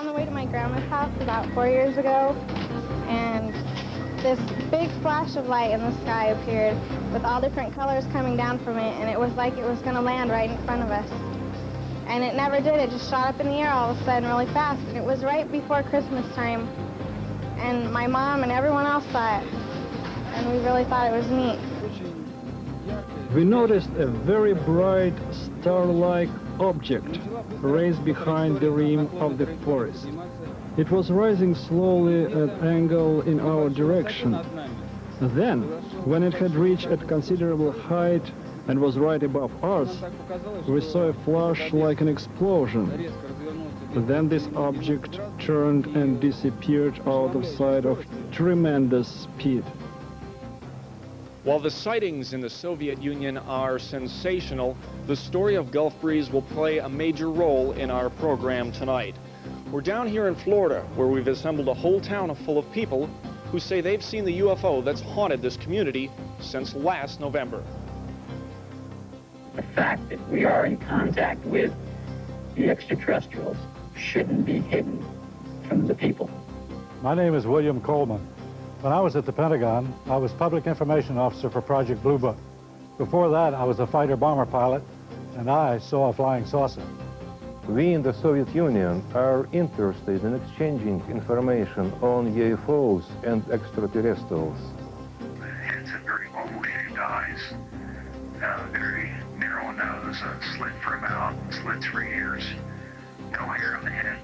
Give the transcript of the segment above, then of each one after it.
on the way to my grandma's house about 4 years ago, and this big flash of light in the sky appeared with all different colors coming down from it, and it was like it was going to land right in front of us. And it never did. It just shot up in the air all of a sudden really fast, and it was right before Christmas time. And my mom and everyone else saw it, and we really thought it was neat. We noticed a very bright star-like object raised behind the rim of the forest. It was rising slowly at an angle in our direction. Then, when it had reached a considerable height and was right above us, we saw a flash like an explosion. Then this object turned and disappeared out of sight of tremendous speed. While the sightings in the Soviet Union are sensational, the story of Gulf Breeze will play a major role in our program tonight. We're down here in Florida, where we've assembled a whole town full of people who say they've seen the UFO that's haunted this community since last November. The fact that we are in contact with the extraterrestrials shouldn't be hidden from the people. My name is William Coleman. When I was at the Pentagon, I was Public Information Officer for Project Blue Book. Before that, I was a fighter-bomber pilot, and I saw a flying saucer. We in the Soviet Union are interested in exchanging information on UFOs and extraterrestrials. Heads have very oval-shaped eyes, very narrow nose, slit for a mouth, slits for ears, no hair on the head,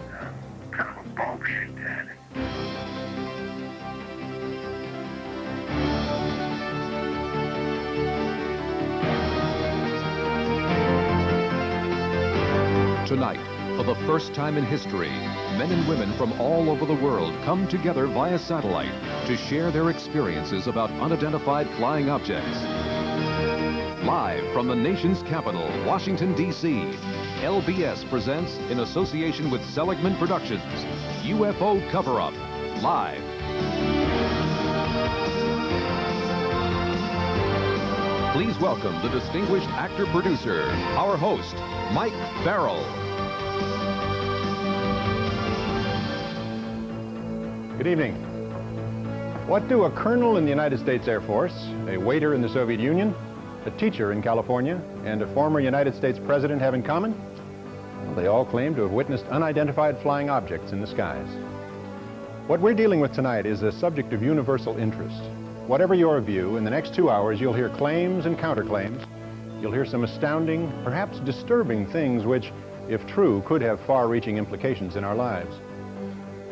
kind of a bulb-shaped head. Tonight, for the first time in history, men and women from all over the world come together via satellite to share their experiences about unidentified flying objects. Live from the nation's capital, Washington, D.C., LBS presents, in association with Seligman Productions, UFO Cover-Up, live. Please welcome the distinguished actor-producer, our host, Mike Farrell. Good evening. What do a colonel in the United States Air Force, a waiter in the Soviet Union, a teacher in California, and a former United States president have in common? Well, they all claim to have witnessed unidentified flying objects in the skies. What we're dealing with tonight is a subject of universal interest. Whatever your view, in the next 2 hours you'll hear claims and counterclaims. You'll hear some astounding, perhaps disturbing things which, if true, could have far-reaching implications in our lives.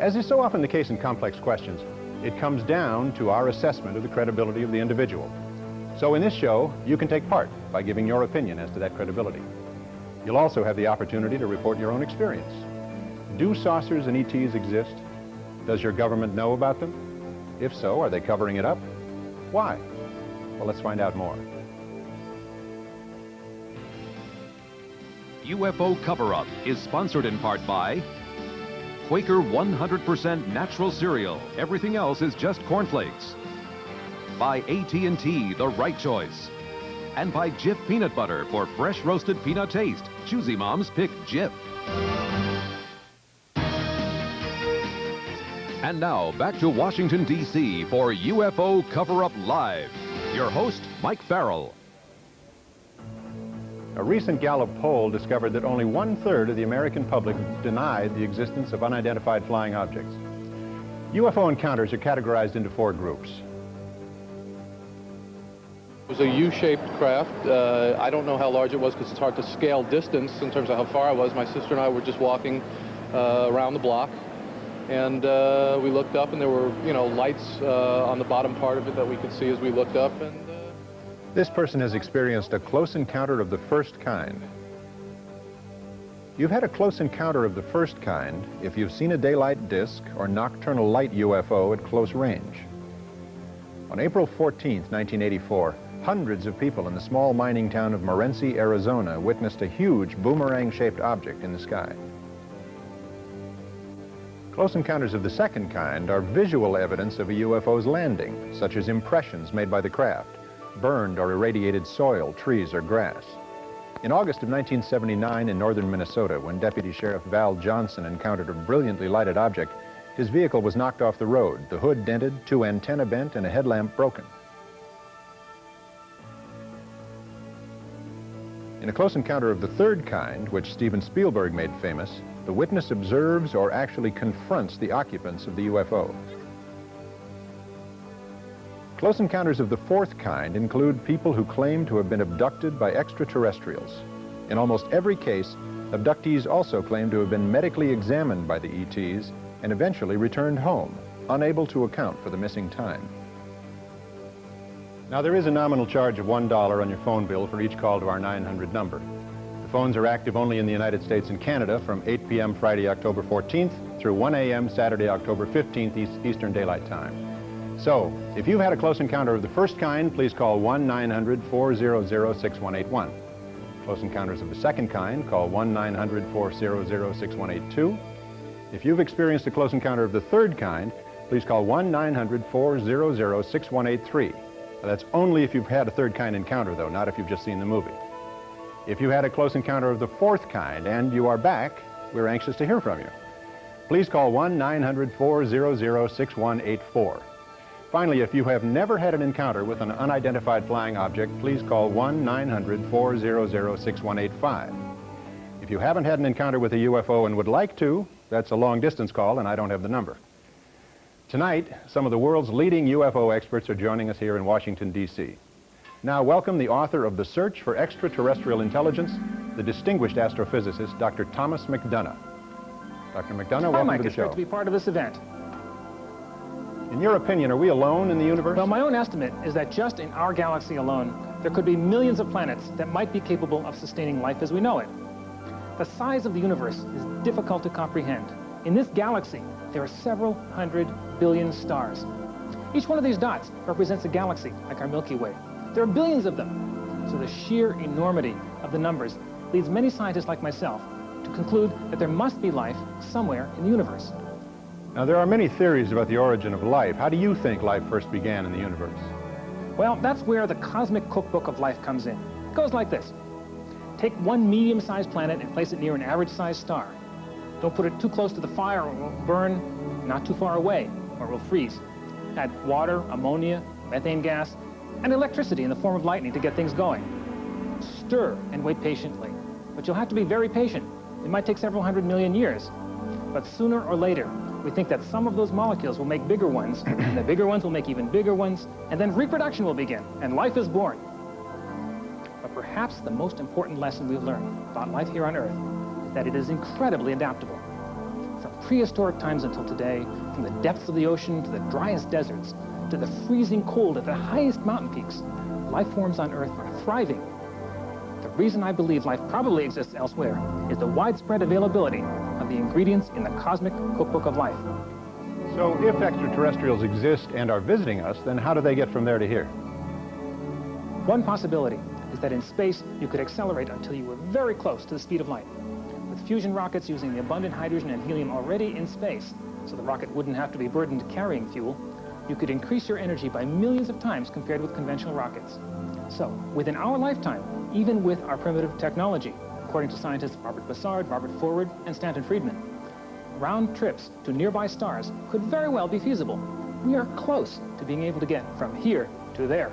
As is so often the case in complex questions, it comes down to our assessment of the credibility of the individual. So in this show, you can take part by giving your opinion as to that credibility. You'll also have the opportunity to report your own experience. Do saucers and ETs exist? Does your government know about them? If so, are they covering it up? Why? Well, let's find out more. UFO Cover-Up is sponsored in part by Quaker 100% natural cereal. Everything else is just cornflakes. By AT&T, the right choice. And by Jif Peanut Butter for fresh roasted peanut taste. Choosy moms pick Jif. And now, back to Washington, D.C. for UFO Cover-Up Live. Your host, Mike Farrell. A recent Gallup poll discovered that only 1/3 of the American public denied the existence of unidentified flying objects. UFO encounters are categorized into 4 groups. It was a U-shaped craft. I don't know how large it was because it's hard to scale distance in terms of how far I was. My sister and I were just walking around the block, and we looked up, and there were, lights on the bottom part of it that we could see as we looked up. And this person has experienced a close encounter of the first kind. You've had a close encounter of the first kind if you've seen a daylight disk or nocturnal light UFO at close range. On April 14th, 1984, hundreds of people in the small mining town of Morenci, Arizona, witnessed a huge boomerang-shaped object in the sky. Close encounters of the second kind are visual evidence of a UFO's landing, such as impressions made by the craft, burned or irradiated soil, trees, or grass. In August of 1979 in northern Minnesota, when Deputy Sheriff Val Johnson encountered a brilliantly lighted object, his vehicle was knocked off the road, the hood dented, 2 antennae bent, and a headlamp broken. In a close encounter of the third kind, which Steven Spielberg made famous, the witness observes or actually confronts the occupants of the UFO. Close encounters of the fourth kind include people who claim to have been abducted by extraterrestrials. In almost every case, abductees also claim to have been medically examined by the ETs and eventually returned home, unable to account for the missing time. Now, there is a nominal charge of $1 on your phone bill for each call to our 900 number. The phones are active only in the United States and Canada from 8 p.m. Friday, October 14th through 1 a.m. Saturday, October 15th Eastern Daylight Time. So, if you've had a close encounter of the first kind, please call 1-900-400-6181. Close encounters of the second kind, call 1-900-400-6182. If you've experienced a close encounter of the third kind, please call 1-900-400-6183. That's only if you've had a third kind encounter, though, not if you've just seen the movie. If you had a close encounter of the fourth kind and you are back, we're anxious to hear from you. Please call 1-900-400-6184. Finally, if you have never had an encounter with an unidentified flying object, please call 1-900-400-6185. If you haven't had an encounter with a UFO and would like to, that's a long-distance call, and I don't have the number. Tonight, some of the world's leading UFO experts are joining us here in Washington, D.C. Now, welcome the author of The Search for Extraterrestrial Intelligence, the distinguished astrophysicist, Dr. Thomas McDonough. Dr. McDonough, welcome to the show. It's great to be part of this event. In your opinion, are we alone in the universe? Well, my own estimate is that just in our galaxy alone, there could be millions of planets that might be capable of sustaining life as we know it. The size of the universe is difficult to comprehend. In this galaxy, there are several hundred billion stars. Each one of these dots represents a galaxy, like our Milky Way. There are billions of them. So the sheer enormity of the numbers leads many scientists like myself to conclude that there must be life somewhere in the universe. Now, there are many theories about the origin of life. How do you think life first began in the universe? Well, that's where the cosmic cookbook of life comes in. It goes like this. Take one medium-sized planet and place it near an average-sized star. Don't put it too close to the fire or it will burn, not too far away or it will freeze. Add water, ammonia, methane gas, and electricity in the form of lightning to get things going. Stir and wait patiently. But you'll have to be very patient. It might take several hundred million years. But sooner or later, we think that some of those molecules will make bigger ones, and the bigger ones will make even bigger ones, and then reproduction will begin, and life is born. But perhaps the most important lesson we've learned about life here on Earth is that it is incredibly adaptable. From prehistoric times until today, from the depths of the ocean to the driest deserts, to the freezing cold at the highest mountain peaks, life forms on Earth are thriving. The reason I believe life probably exists elsewhere is the widespread availability of the ingredients in the cosmic cookbook of life. So if extraterrestrials exist and are visiting us, then how do they get from there to here? One possibility is that in space you could accelerate until you were very close to the speed of light. With fusion rockets using the abundant hydrogen and helium already in space, so the rocket wouldn't have to be burdened carrying fuel, you could increase your energy by millions of times compared with conventional rockets. So, within our lifetime, even with our primitive technology, according to scientists Robert Bussard, Robert Forward, and Stanton Friedman, round trips to nearby stars could very well be feasible. We are close to being able to get from here to there.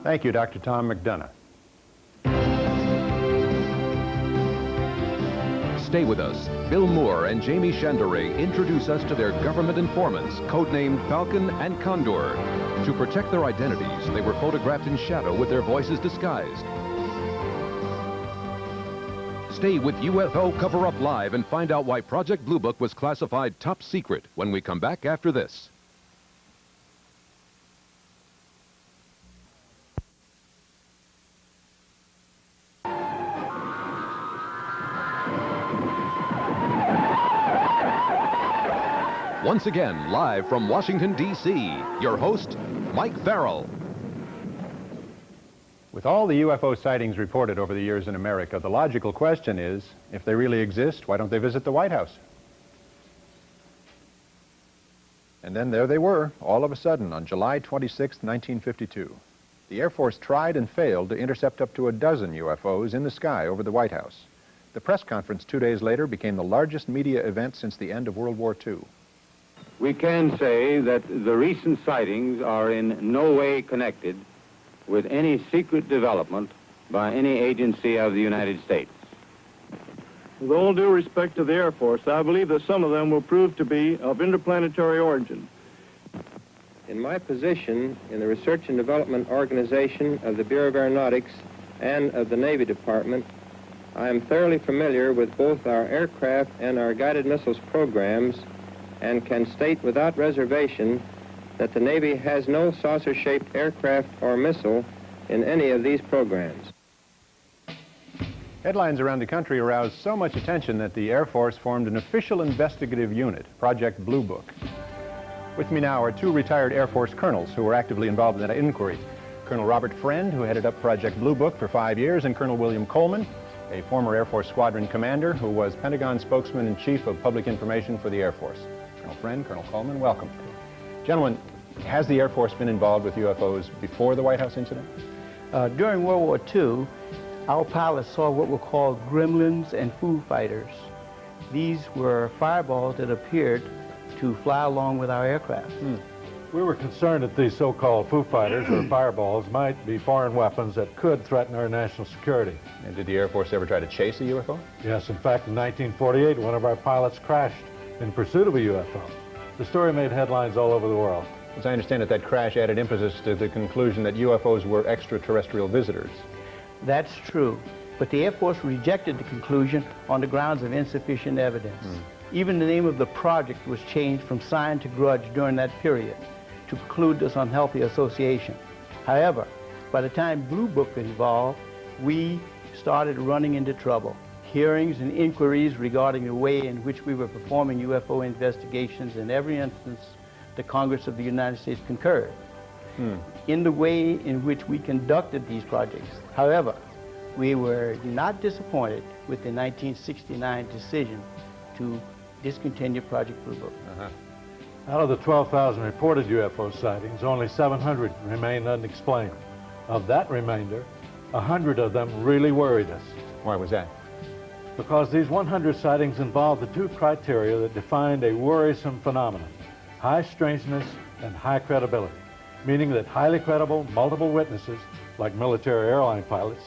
Thank you, Dr. Tom McDonough. Stay with us. Bill Moore and Jamie Chandere introduce us to their government informants, codenamed Falcon and Condor. To protect their identities, they were photographed in shadow with their voices disguised. Stay with UFO Cover-Up Live and find out why Project Blue Book was classified top secret when we come back after this. Once again, live from Washington, D.C., your host, Mike Farrell. With all the UFO sightings reported over the years in America, the logical question is, if they really exist, why don't they visit the White House? And then there they were, all of a sudden, on July 26, 1952. The the Air Force tried and failed to intercept up to a dozen UFOs in the sky over the White House. The press conference 2 days later became the largest media event since the end of World War II. We can say that the recent sightings are in no way connected with any secret development by any agency of the United States. With all due respect to the Air Force, I believe that some of them will prove to be of interplanetary origin. In my position in the Research and Development Organization of the Bureau of Aeronautics and of the Navy Department, I am thoroughly familiar with both our aircraft and our guided missiles programs and can state without reservation that the Navy has no saucer-shaped aircraft or missile in any of these programs. Headlines around the country aroused so much attention that the Air Force formed an official investigative unit, Project Blue Book. With me now are two retired Air Force colonels who were actively involved in that inquiry. Colonel Robert Friend, who headed up Project Blue Book for 5 years, and Colonel William Coleman, a former Air Force squadron commander who was Pentagon spokesman and chief of public information for the Air Force. Colonel Friend, Colonel Coleman, welcome. Gentlemen, has the Air Force been involved with UFOs before the White House incident? During World War II, our pilots saw what were called gremlins and Foo Fighters. These were fireballs that appeared to fly along with our aircraft. We were concerned that these so-called Foo Fighters or fireballs might be foreign weapons that could threaten our national security. And did the Air Force ever try to chase a UFO? Yes, in fact, in 1948, one of our pilots crashed in pursuit of a UFO. The story made headlines all over the world. As I understand it, that crash added emphasis to the conclusion that UFOs were extraterrestrial visitors. That's true, but the Air Force rejected the conclusion on the grounds of insufficient evidence. Even the name of the project was changed from Sign to Grudge during that period to preclude this unhealthy association. However, by the time Blue Book got involved, we started running into trouble. Hearings and inquiries regarding the way in which we were performing UFO investigations, in every instance, the Congress of the United States concurred in the way in which we conducted these projects. However, we were not disappointed with the 1969 decision to discontinue Project Blue Book. Out of the 12,000 reported UFO sightings, only 700 remain unexplained. Of that remainder, 100 of them really worried us. Why was that? Because these 100 sightings involved the two criteria that defined a worrisome phenomenon: high strangeness and high credibility, meaning that highly credible, multiple witnesses, like military airline pilots,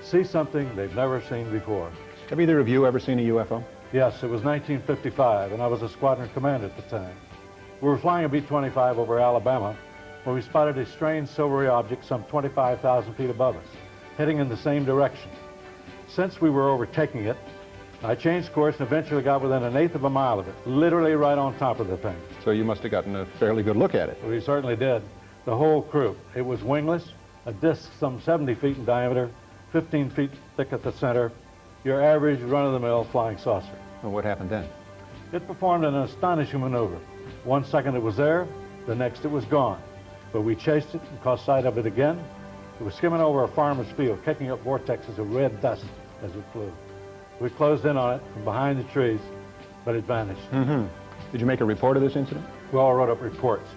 see something they've never seen before. Have either of you ever seen a UFO? Yes, it was 1955, and I was a squadron commander at the time. We were flying a B-25 over Alabama when we spotted a strange silvery object some 25,000 feet above us, heading in the same direction. Since we were overtaking it, I changed course and eventually got within 1/8 of a mile of it, literally right on top of the thing. So you must have gotten a fairly good look at it. We certainly did. The whole crew. It was wingless, a disc some 70 feet in diameter, 15 feet thick at the center, your average run-of-the-mill flying saucer. Well, what happened then? It performed an astonishing maneuver. 1 second it was there, the next it was gone. But we chased it and caught sight of it again. It was skimming over a farmer's field, kicking up vortexes of red dust as it flew. We closed in on it from behind the trees, but it vanished. Did you make a report of this incident? We all wrote up reports.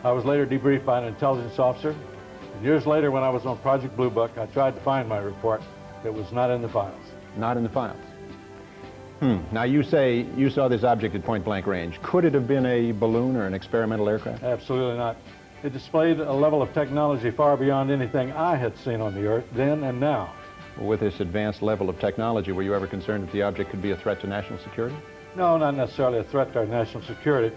I was later debriefed by an intelligence officer, and years later when I was on Project Blue Book, I tried to find my report. It was not in the files. Not in the files. Now you say you saw this object at point-blank range. Could it have been a balloon or an experimental aircraft? Absolutely not. It displayed a level of technology far beyond anything I had seen on the Earth then and now. Well, with this advanced level of technology, were you ever concerned that the object could be a threat to national security? No, not necessarily a threat to our national security,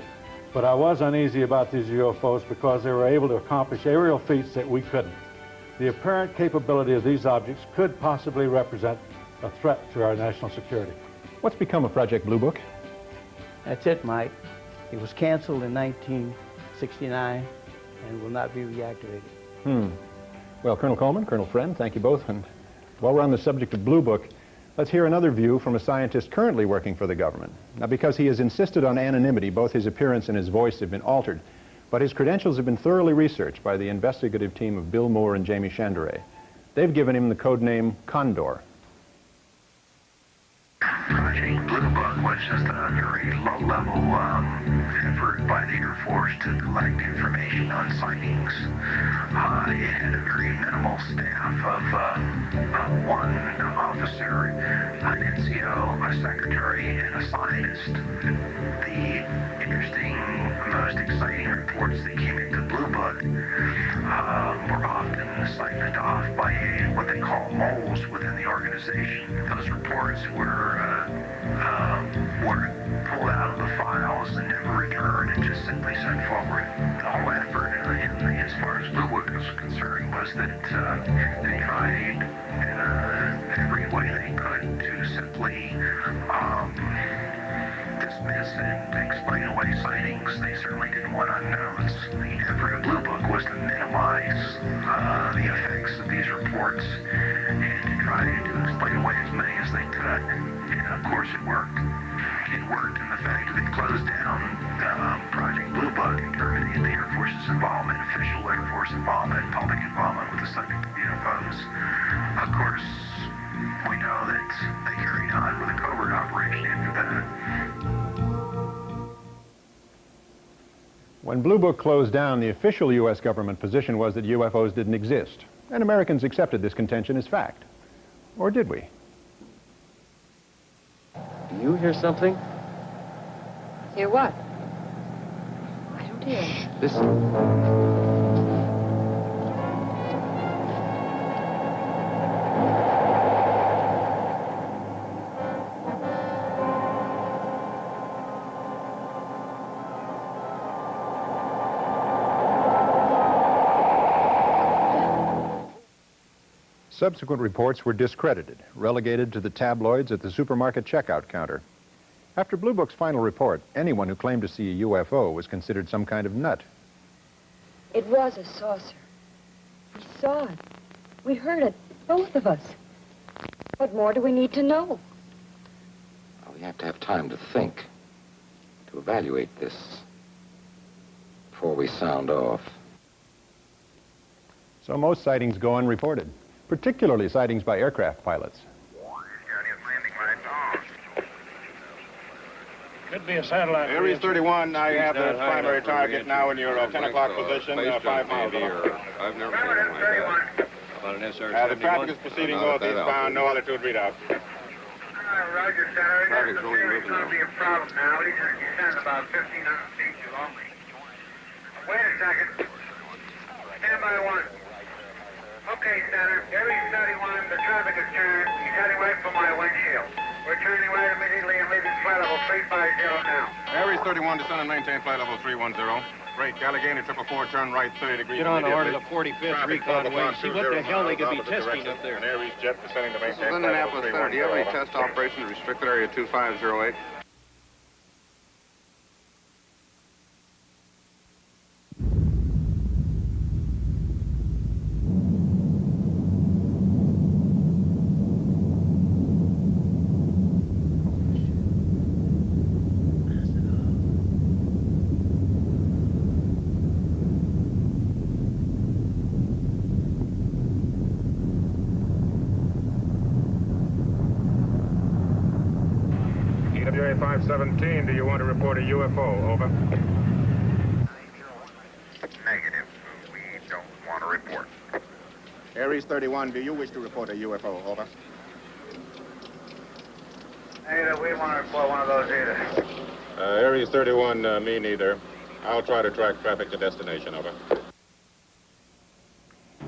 but I was uneasy about these UFOs because they were able to accomplish aerial feats that we couldn't. The apparent capability of these objects could possibly represent a threat to our national security. What's become of Project Blue Book? That's it, Mike. It was canceled in 1969 and will not be reactivated. Well, Colonel Coleman, Colonel Friend, thank you both. And while we're on the subject of Blue Book, let's hear another view from a scientist currently working for the government. Now, because he has insisted on anonymity, both his appearance and his voice have been altered, but his credentials have been thoroughly researched by the investigative team of Bill Moore and Jamie Chandray. They've given him the code name Condor. Project Blue Book was just a very low-level effort by the Air Force to collect information on sightings. It had a very minimal staff of one officer, an NCO, a secretary, and a scientist. The interesting, most exciting reports that came into Blue Book were often siphoned off by what they call moles within the organization. Those reports were pulled out of the files and never returned and just simply sent forward. The whole effort, as far as Blue Book was concerned, was that they tried every way they could to simply dismiss and explain away sightings. They certainly didn't want unknowns. The effort of Blue Book was to minimize the effects of these reports and to try to explain away as many as they could. And of course it worked. It worked in the fact that it closed down Project Blue Book and terminated the Air Force's involvement, official Air Force involvement, public involvement with the subject of UFOs. Of course, we know that they carried on with a covert operation after that. When Blue Book closed down, the official U.S. government position was that UFOs didn't exist, and Americans accepted this contention as fact. Or did we? Do you hear something? Hear what? I don't hear. Shh, listen. Subsequent reports were discredited, relegated to the tabloids at the supermarket checkout counter. After Blue Book's final report, anyone who claimed to see a UFO was considered some kind of nut. It was a saucer. We saw it. We heard it, both of us. What more do we need to know? Well, we have to have time to think, to evaluate this before we sound off. So most sightings go unreported, particularly sightings by aircraft pilots. Could be a satellite. Aries 31, I have the primary target now in your 10 o'clock position, 5 miles over. I've never seen one like that. About an SR-71? The traffic is proceeding northeastbound, no altitude readout. Roger, Senator. Traffic's really moving now. It's going to be a problem now. He's going to descend about 1,500 feet too only. Wait a second. Stand by one. Okay, Senator. Aries 31, the traffic is turned. He's heading right for my windshield. We're turning right immediately and leaving flight level 350 now. Aries 31, descend and maintain flight level 310. Break, Allegheny 444, turn right 30 degrees. Get on the order of the 45th recon wing. See what the hell they could be testing up there. An Aries jet descending to maintain This is Indianapolis Center. Do you have any test operations at restricted area 2508? EWA 517, do you want to report a UFO? Over. Negative. We don't want to report. Aries 31, do you wish to report a UFO? Over. Negative. We want to report one of those either. Aries 31, me neither. I'll try to track traffic to destination. Over.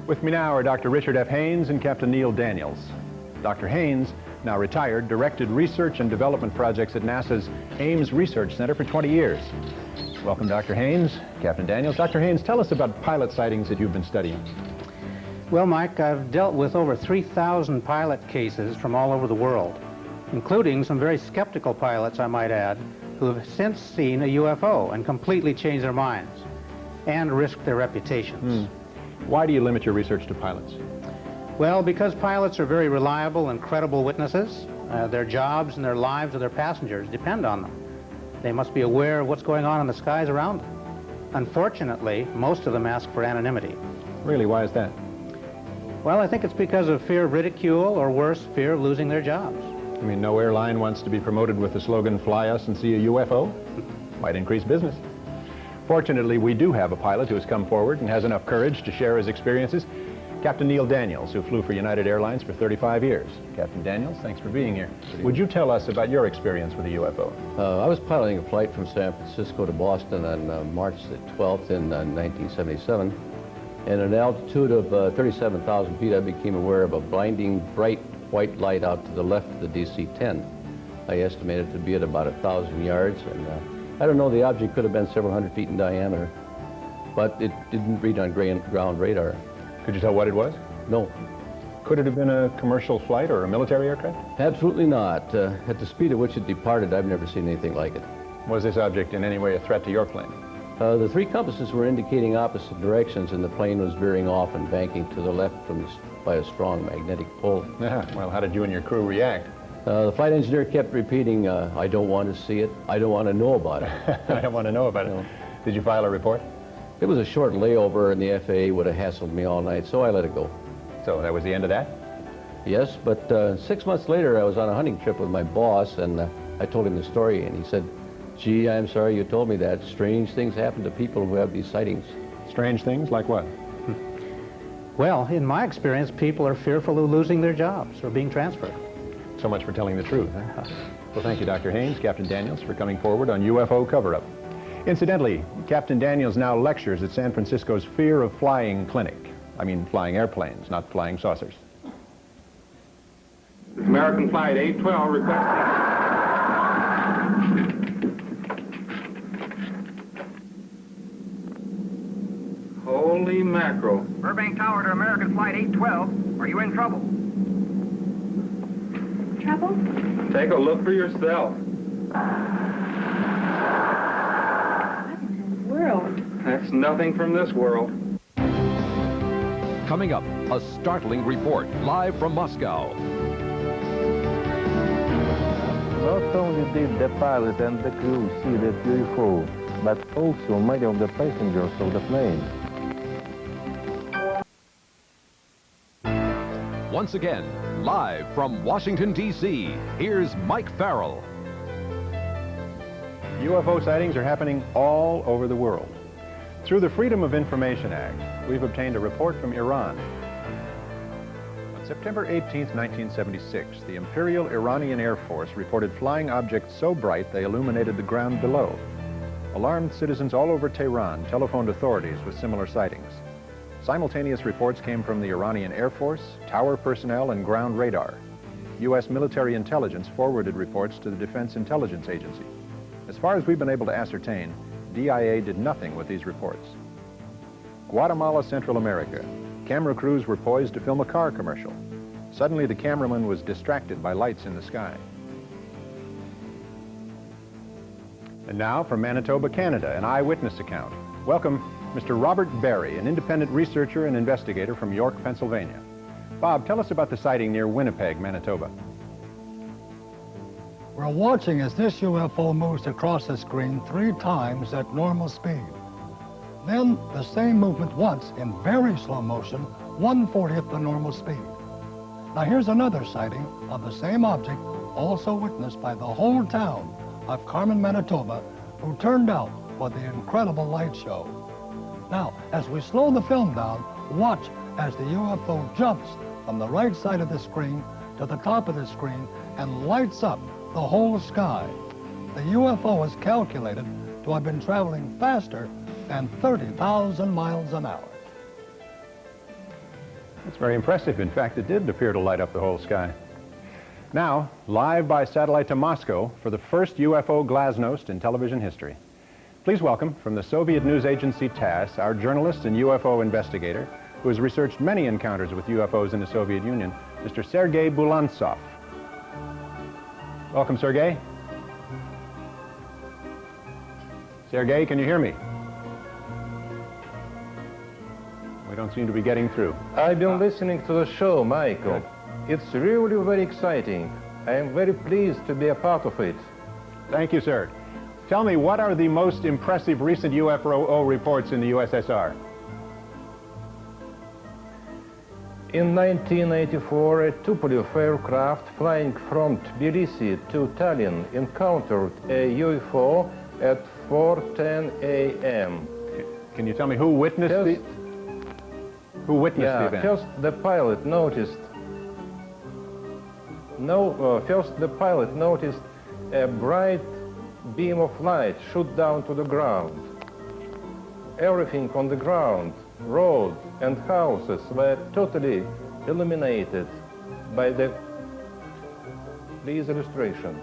With me now are Dr. Richard F. Haynes and Captain Neil Daniels. Dr. Haynes, now retired, directed research and development projects at NASA's Ames Research Center for 20 years. Welcome, Dr. Haynes. Captain Daniels. Dr. Haynes, tell us about pilot sightings that you've been studying. Well, Mike, I've dealt with over 3,000 pilot cases from all over the world, including some very skeptical pilots, I might add, who have since seen a UFO and completely changed their minds and risked their reputations. Why do you limit your research to pilots? Well, because pilots are very reliable and credible witnesses. Their jobs and their lives of their passengers depend on them. They must be aware of what's going on in the skies around them. Unfortunately, most of them ask for anonymity. Really, why is that? Well, I think it's because of fear of ridicule, or worse, fear of losing their jobs. I mean, no airline wants to be promoted with the slogan, "Fly us and see a UFO." Might increase business. Fortunately, we do have a pilot who has come forward and has enough courage to share his experiences. Captain Neil Daniels, who flew for United Airlines for 35 years. Captain Daniels, thanks for being here. Would you tell us about your experience with a UFO? I was piloting a flight from San Francisco to Boston on March the 12th in 1977. And at an altitude of 37,000 feet, I became aware of a blinding, bright white light out to the left of the DC-10. I estimated it to be at about 1,000 yards, and I don't know, the object could have been several hundred feet in diameter, but it didn't read on ground radar. Could you tell what it was? No. Could it have been a commercial flight or a military aircraft? Absolutely not. At the speed at which it departed, I've never seen anything like it. Was this object in any way a threat to your plane? The three compasses were indicating opposite directions, and the plane was veering off and banking to the left by a strong magnetic pull. Well, how did you and your crew react? The flight engineer kept repeating, I don't want to see it, I don't want to know about it. I don't want to know about it. Did you file a report? It was a short layover, and the FAA would have hassled me all night, so I let it go. So that was the end of that? Yes, but 6 months later, I was on a hunting trip with my boss, and I told him the story, and he said, "Gee, I'm sorry you told me that. Strange things happen to people who have these sightings." Strange things? Like what? Well, in my experience, people are fearful of losing their jobs or being transferred. So much for telling the truth, huh? Well, thank you, Dr. Haynes, Captain Daniels, for coming forward on UFO Cover-Up. Incidentally, Captain Daniels now lectures at San Francisco's Fear of Flying Clinic. I mean, flying airplanes, not flying saucers. American Flight 812 requesting... Holy mackerel. Burbank Tower to American Flight 812. Are you in trouble? Trouble? Take a look for yourself. World. That's nothing from this world. Coming up, a startling report live from Moscow. Not only did the pilot and the crew see the UFO, but also many of the passengers of the plane. Once again, live from Washington, D.C., here's Mike Farrell. UFO sightings are happening all over the world. Through the Freedom of Information Act, we've obtained a report from Iran. On September 18, 1976, the Imperial Iranian Air Force reported flying objects so bright they illuminated the ground below. Alarmed citizens all over Tehran telephoned authorities with similar sightings. Simultaneous reports came from the Iranian Air Force, tower personnel, and ground radar. U.S. military intelligence forwarded reports to the Defense Intelligence Agency. As far as we've been able to ascertain, DIA did nothing with these reports. Guatemala, Central America. Camera crews were poised to film a car commercial. Suddenly, the cameraman was distracted by lights in the sky. And now, from Manitoba, Canada, an eyewitness account. Welcome, Mr. Robert Barry, an independent researcher and investigator from York, Pennsylvania. Bob, tell us about the sighting near Winnipeg, Manitoba. We're watching as this UFO moves across the screen 3 times at normal speed. Then the same movement once in very slow motion, 1/40th the normal speed. Now here's another sighting of the same object, also witnessed by the whole town of Carmen, Manitoba, who turned out for the incredible light show. Now, as we slow the film down, watch as the UFO jumps from the right side of the screen to the top of the screen and lights up the whole sky. The UFO is calculated to have been traveling faster than 30,000 miles an hour. That's very impressive. In fact, it did appear to light up the whole sky. Now, live by satellite to Moscow for the first UFO glasnost in television history. Please welcome, from the Soviet news agency TASS, our journalist and UFO investigator, who has researched many encounters with UFOs in the Soviet Union, Mr. Sergei Bulantsov. Welcome, Sergei. Sergei, can you hear me? We don't seem to be getting through. I've been listening to the show, Michael. It's really very exciting. I am very pleased to be a part of it. Thank you, sir. Tell me, what are the most impressive recent UFO reports in the USSR? In 1984, a Tupolev aircraft flying from Tbilisi to Tallinn encountered a UFO at 4:10 a.m. Can you tell me who witnessed the event? First the pilot noticed. First the pilot noticed a bright beam of light shoot down to the ground. Everything on the ground, road and houses, were totally illuminated by this illustration.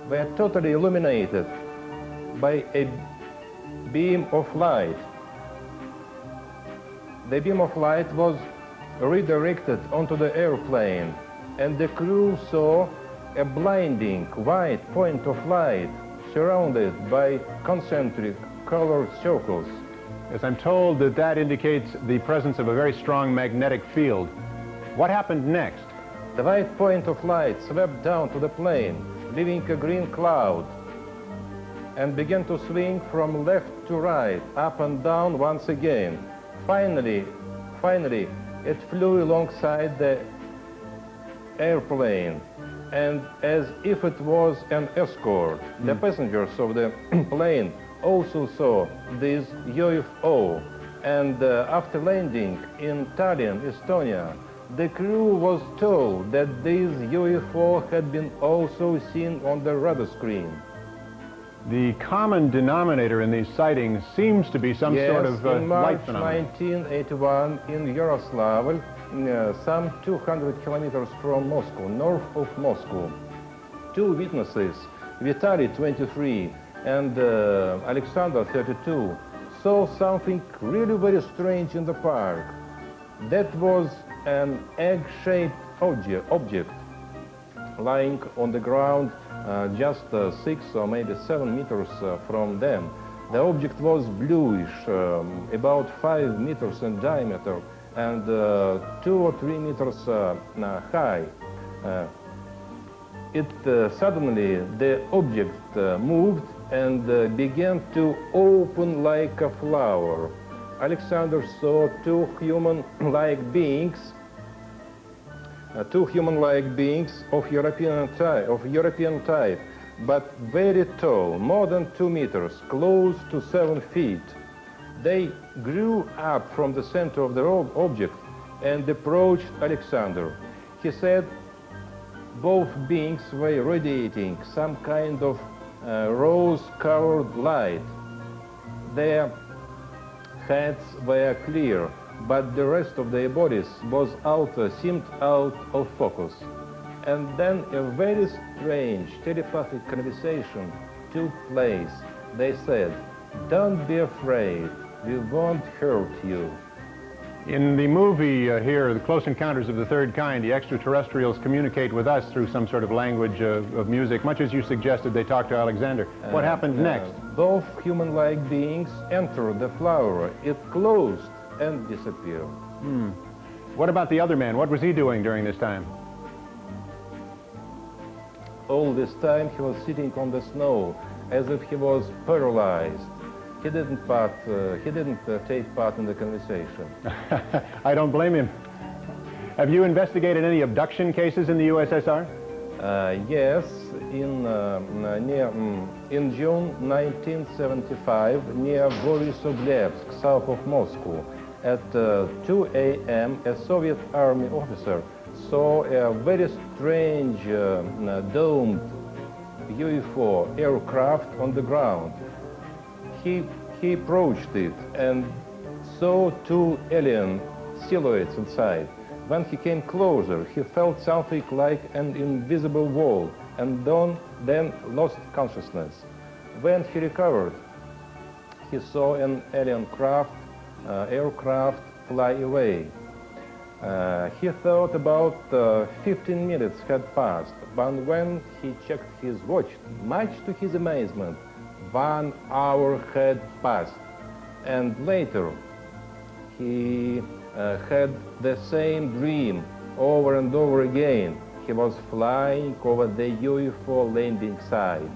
Were totally illuminated by a beam of light. The beam of light was redirected onto the airplane, and the crew saw a blinding white point of light surrounded by concentric colored circles. Yes, I'm told that that indicates the presence of a very strong magnetic field. What happened next? The white point of light swept down to the plane, leaving a green cloud, and began to swing from left to right, up and down once again. Finally, it flew alongside the airplane, and as if it was an escort, the passengers of the plane also saw this UFO, and after landing in Tallinn, Estonia, the crew was told that this UFO had been also seen on the radar screen. The common denominator in these sightings seems to be some sort of in March light phenomenon. 1981 in Yaroslavl, some 200 kilometers from Moscow, north of Moscow, two witnesses, Vitaly, 23, and Alexander, 32, saw something really very strange in the park. That was an egg-shaped object lying on the ground just 6 or maybe 7 meters from them. The object was bluish, about 5 meters in diameter and 2 or 3 meters high. Suddenly the object moved and began to open like a flower. Alexander saw two human-like beings of European type, but very tall, more than 2 meters, close to 7 feet. They grew up from the center of the object and approached Alexander. He said both beings were radiating some kind of rose-colored light. Their heads were clear, but the rest of their bodies seemed out of focus. And then a very strange telepathic conversation took place. They said, "Don't be afraid, we won't hurt you." In the movie here, The Close Encounters of the Third Kind, the extraterrestrials communicate with us through some sort of language of music, much as you suggested they talked to Alexander. What happened next? Both human-like beings entered the flower. It closed and disappeared. What about the other man? What was he doing during this time? All this time he was sitting on the snow as if he was paralyzed. He didn't take part in the conversation. I don't blame him. Have you investigated any abduction cases in the USSR? Yes, in June 1975, near Borisovlevsk, south of Moscow, at 2 a.m., a Soviet Army officer saw a very strange domed UFO aircraft on the ground. He approached it and saw two alien silhouettes inside. When he came closer, he felt something like an invisible wall and then lost consciousness. When he recovered, he saw an alien aircraft fly away. He thought about 15 minutes had passed, but when he checked his watch, much to his amazement, 1 hour had passed. And later, he had the same dream over and over again. He was flying over the UFO landing site.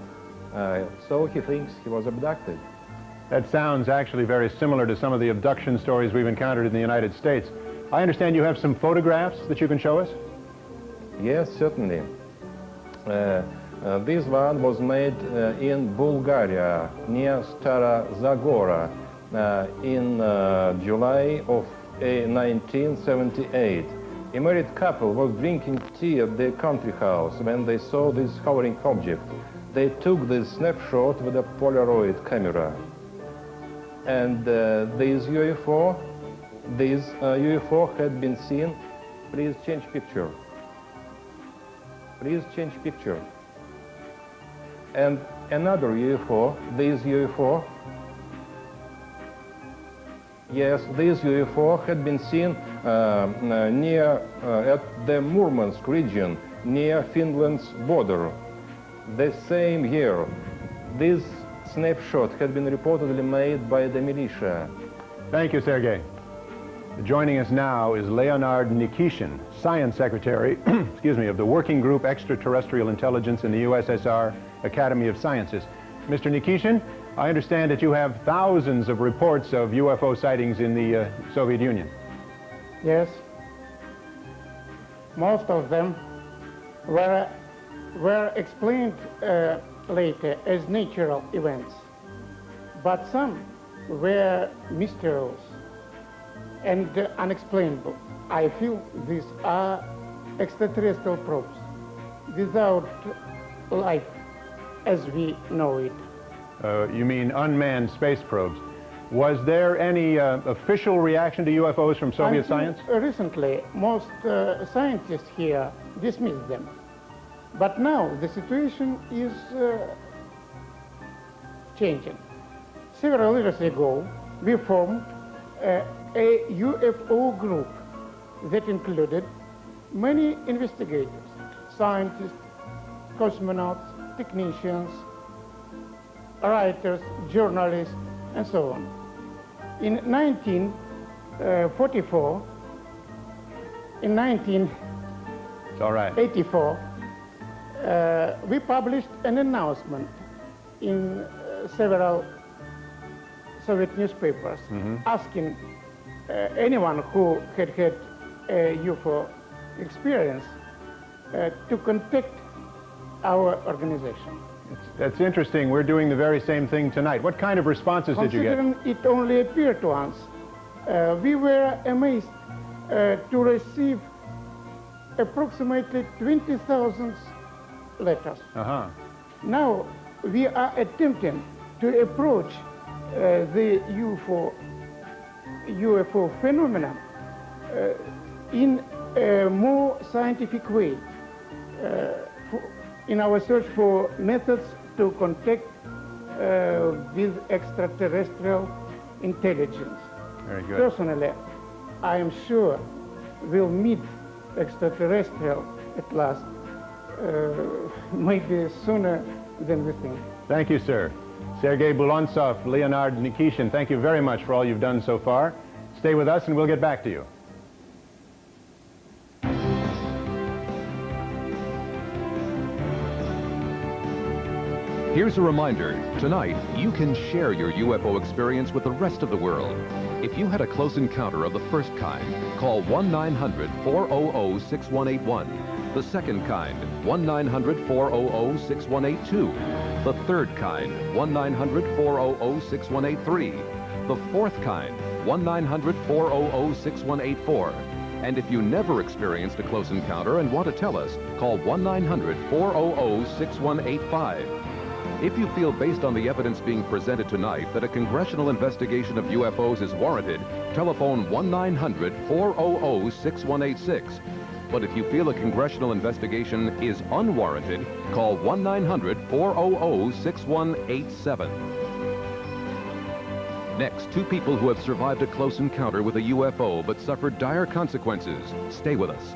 So he thinks he was abducted. That sounds actually very similar to some of the abduction stories we've encountered in the United States. I understand you have some photographs that you can show us? Yes, certainly. This one was made in Bulgaria, near Stara Zagora, in July of 1978. A married couple was drinking tea at their country house when they saw this hovering object. They took this snapshot with a Polaroid camera. And this UFO had been seen. Please change picture. Please change picture. And another UFO, this UFO, yes, this UFO had been seen near at the Murmansk region, near Finland's border. The same year, this snapshot had been reportedly made by the militia. Thank you, Sergei. Joining us now is Leonard Nikishin, Science Secretary excuse me, of the Working Group Extraterrestrial Intelligence in the USSR Academy of Sciences. Mr. Nikishin, I understand that you have thousands of reports of UFO sightings in the Soviet Union. Yes. Most of them were explained later as natural events, but some were mysterious and unexplainable. I feel these are extraterrestrial probes without life as we know it. You mean unmanned space probes. Was there any official reaction to UFOs from Soviet science? Recently, most scientists here dismissed them. But now the situation is changing. Several years ago, we formed a UFO group that included many investigators, scientists, cosmonauts, technicians, writers, journalists, and so on. In 1944, in 1984, we published an announcement in several Soviet newspapers asking anyone who had had a UFO experience to contact our organization. That's interesting. We're doing the very same thing tonight. What kind of responses did you get? Considering it only appeared to us, we were amazed to receive approximately 20,000 letters. Now we are attempting to approach the UFO phenomenon in a more scientific way, in our search for methods to contact with extraterrestrial intelligence. Very good. Personally, I am sure we'll meet extraterrestrial at last, maybe sooner than we think. Thank you, sir. Sergei Bulontsov, Leonard Nikishin, thank you very much for all you've done so far. Stay with us and we'll get back to you. Here's a reminder. Tonight, you can share your UFO experience with the rest of the world. If you had a close encounter of the first kind, call 1-900-400-6181. The second kind, 1-900-400-6182. The third kind, 1-900-400-6183. The fourth kind, 1-900-400-6184. And if you never experienced a close encounter and want to tell us, call 1-900-400-6185. If you feel, based on the evidence being presented tonight, that a congressional investigation of UFOs is warranted, telephone 1-900-400-6186. But if you feel a congressional investigation is unwarranted, call 1-900-400-6187. Next, two people who have survived a close encounter with a UFO but suffered dire consequences. Stay with us.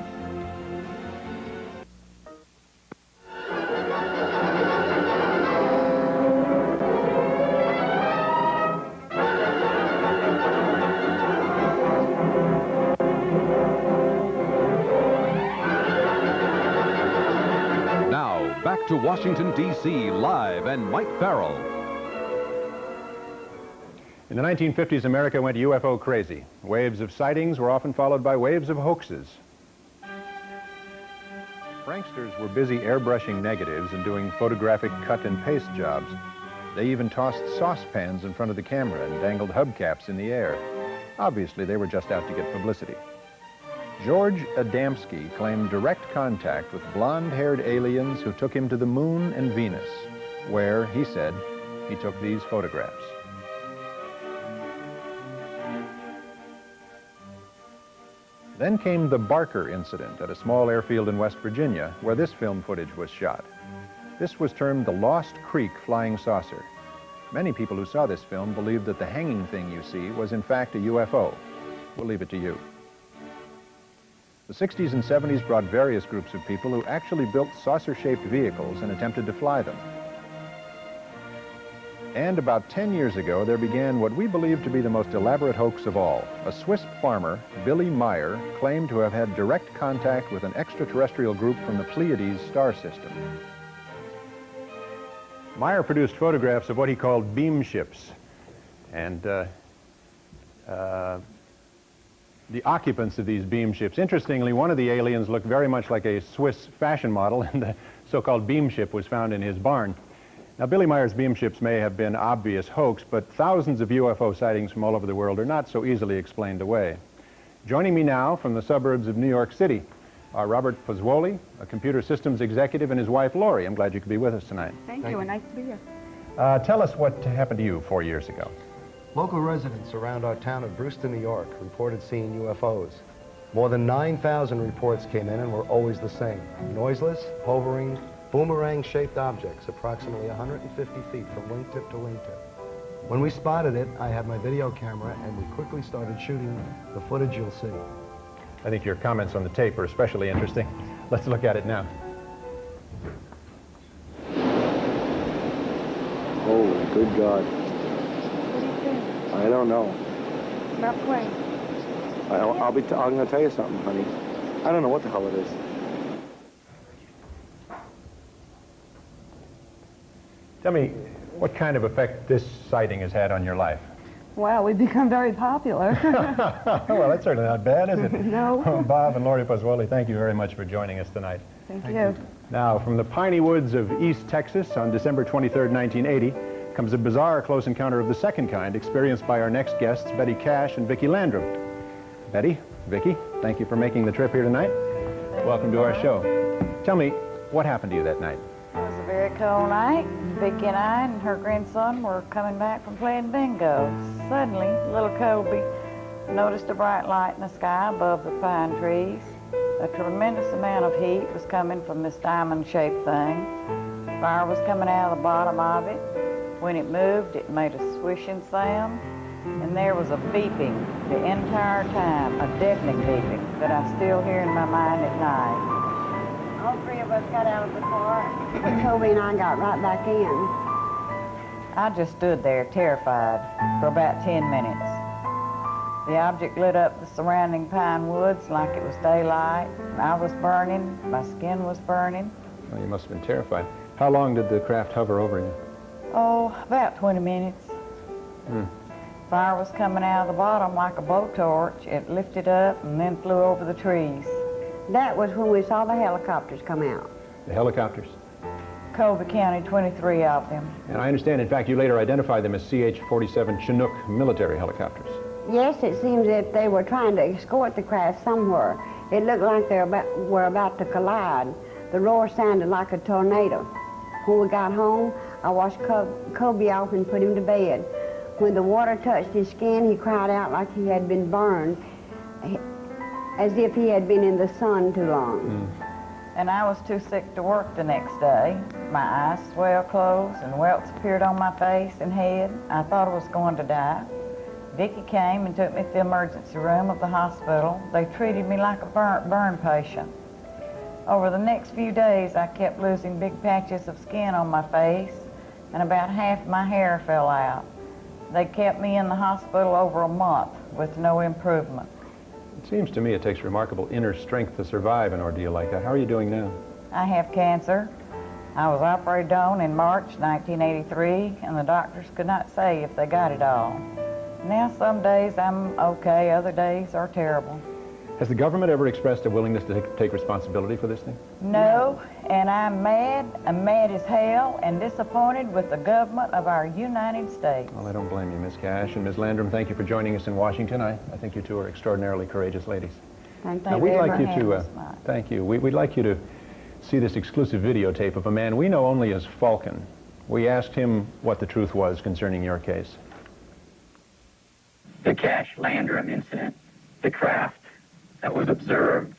Back to Washington, D.C., live, and Mike Farrell. In the 1950s, America went UFO crazy. Waves of sightings were often followed by waves of hoaxes. Pranksters were busy airbrushing negatives and doing photographic cut and paste jobs. They even tossed saucepans in front of the camera and dangled hubcaps in the air. Obviously, they were just out to get publicity. George Adamski claimed direct contact with blonde-haired aliens who took him to the moon and Venus, where, he said, he took these photographs. Then came the Barker incident at a small airfield in West Virginia, where this film footage was shot. This was termed the Lost Creek Flying Saucer. Many people who saw this film believed that the hanging thing you see was in fact a UFO. We'll leave it to you. The 60s and 70s brought various groups of people who actually built saucer-shaped vehicles and attempted to fly them. And about 10 years ago, there began what we believe to be the most elaborate hoax of all. A Swiss farmer, Billy Meyer, claimed to have had direct contact with an extraterrestrial group from the Pleiades star system. Meyer produced photographs of what he called beam ships, and the occupants of these beam ships. Interestingly, one of the aliens looked very much like a Swiss fashion model, and the so-called beam ship was found in his barn. Now, Billy Meyer's beam ships may have been obvious hoax, but thousands of UFO sightings from all over the world are not so easily explained away. Joining me now from the suburbs of New York City are Robert Pozzuoli, a computer systems executive, and his wife, Lori. I'm glad you could be with us tonight. Thank you, and nice to be here. Tell us what happened to you 4 years ago. Local residents around our town of Brewster, New York, reported seeing UFOs. More than 9,000 reports came in and were always the same. Noiseless, hovering, boomerang-shaped objects approximately 150 feet from wingtip to wingtip. When we spotted it, I had my video camera and we quickly started shooting the footage you'll see. I think your comments on the tape are especially interesting. Let's look at it now. Oh, good God. What do you think? I don't know. About when? I'm going to tell you something, honey. I don't know what the hell it is. Tell me, what kind of effect this sighting has had on your life? Wow, we've become very popular. Well, that's certainly not bad, is it? No. Bob and Lori Pozzuoli, thank you very much for joining us tonight. Thank you. Now, from the piney woods of East Texas on December 23rd, 1980, comes a bizarre close encounter of the second kind experienced by our next guests, Betty Cash and Vicki Landrum. Betty, Vicki, thank you for making the trip here tonight. Welcome to our show. Tell me, what happened to you that night? It was a very cold night. Vicki and I and her grandson were coming back from playing bingo. Suddenly, little Colby noticed a bright light in the sky above the pine trees. A tremendous amount of heat was coming from this diamond-shaped thing. Fire was coming out of the bottom of it. When it moved, it made a swishing sound, and there was a beeping the entire time, a deafening beeping that I still hear in my mind at night. All three of us got out of the car, but Toby and I got right back in. I just stood there terrified for about 10 minutes. The object lit up the surrounding pine woods like it was daylight. I was burning, my skin was burning. Well, you must have been terrified. How long did the craft hover over you? Oh, about 20 minutes. Fire was coming out of the bottom like a blowtorch. It lifted up and then flew over the trees. That was when we saw the helicopters come out. The helicopters? Colby County, 23 of them. And I understand, in fact, you later identified them as CH-47 Chinook military helicopters. Yes, it seems that they were trying to escort the craft somewhere. It looked like they were about to collide. The roar sounded like a tornado. When we got home, I washed Colby off and put him to bed. When the water touched his skin, he cried out like he had been burned, as if he had been in the sun too long. And I was too sick to work the next day. My eyes swelled closed and welts appeared on my face and head. I thought I was going to die. Vicki came and took me to the emergency room of the hospital. They treated me like a burn patient. Over the next few days, I kept losing big patches of skin on my face, and about half of my hair fell out. They kept me in the hospital over a month with no improvement. It seems to me it takes remarkable inner strength to survive an ordeal like that. How are you doing now? I have cancer. I was operated on in March 1983, and the doctors could not say if they got it all. Now, some days I'm okay, other days are terrible. Has the government ever expressed a willingness to take responsibility for this thing? No, and I'm mad as hell, and disappointed with the government of our United States. Well, I don't blame you, Miss Cash. And Ms. Landrum, thank you for joining us in Washington. I think you two are extraordinarily courageous ladies. Thank Now, you. we'd like you to, thank you. We'd like you to see this exclusive videotape of a man we know only as Falcon. We asked him what the truth was concerning your case. The Cash Landrum incident, the craft that was observed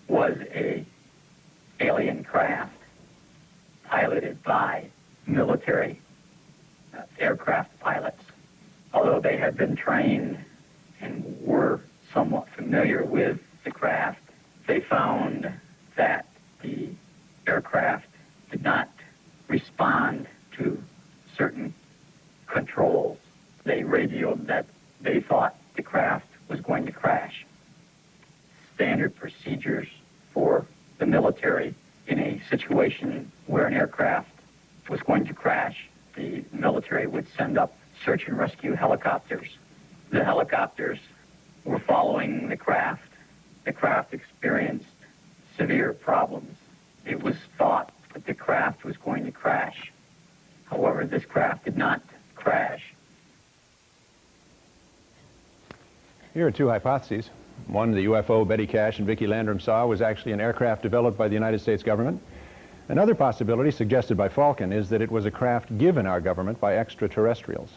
was a alien craft piloted by military aircraft pilots. Although they had been trained and were somewhat familiar with the craft, they found that the aircraft did not respond to certain controls. They radioed that they thought the craft was going to crash. Standard procedures for the military in a situation where an aircraft was going to crash, the military would send up search and rescue helicopters. The helicopters were following the craft. The craft experienced severe problems. It was thought that the craft was going to crash. However, this craft did not crash. Here are two hypotheses. One, the UFO Betty Cash and Vicki Landrum saw was actually an aircraft developed by the United States government. Another possibility suggested by Falcon is that it was a craft given our government by extraterrestrials.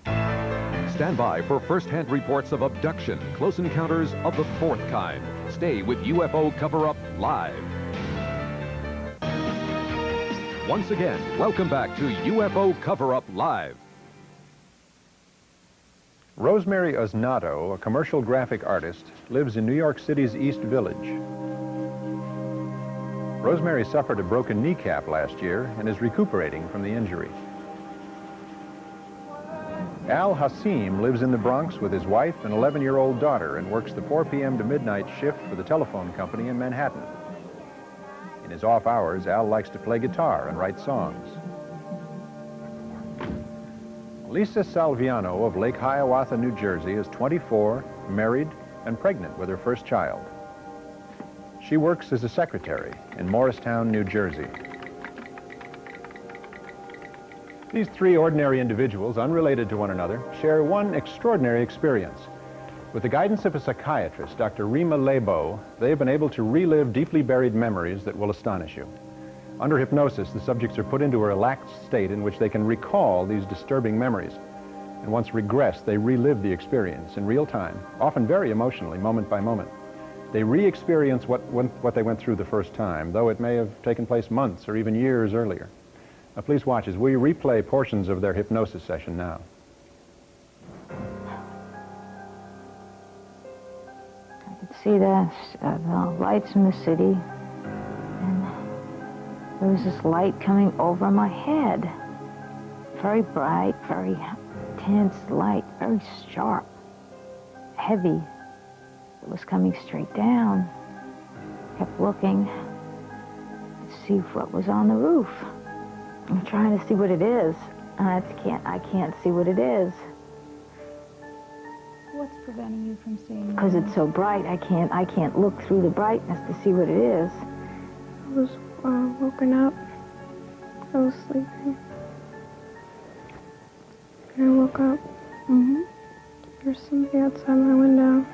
Stand by for first-hand reports of abduction, close encounters of the fourth kind. Stay with UFO Cover-Up Live. Once again, welcome back to UFO Cover-Up Live. Rosemary Osnato, a commercial graphic artist, lives in New York City's East Village. Rosemary suffered a broken kneecap last year and is recuperating from the injury. Al Hassim lives in the Bronx with his wife and 11-year-old daughter and works the 4 p.m. to midnight shift for the telephone company in Manhattan. In his off hours, Al likes to play guitar and write songs. Lisa Salviano of Lake Hiawatha, New Jersey, is 24, married, and pregnant with her first child. She works as a secretary in Morristown, New Jersey. These three ordinary individuals, unrelated to one another, share one extraordinary experience. With the guidance of a psychiatrist, Dr. Rima Lebo, they have been able to relive deeply buried memories that will astonish you. Under hypnosis, the subjects are put into a relaxed state in which they can recall these disturbing memories. And once regressed, they relive the experience in real time, often very emotionally, moment by moment. They re-experience what they went through the first time, though it may have taken place months or even years earlier. Now, please watch as we replay portions of their hypnosis session now. I could see the lights in the city. There was this light coming over my head. Very bright, very intense light, very sharp, heavy. It was coming straight down. Kept looking to see what was on the roof. I'm trying to see what it is, and I can't see what it is. What's preventing you from seeing it? Because it's so bright, I can't look through the brightness to see what it is. I was woken up. I was sleeping. And I woke up. There's somebody outside my window.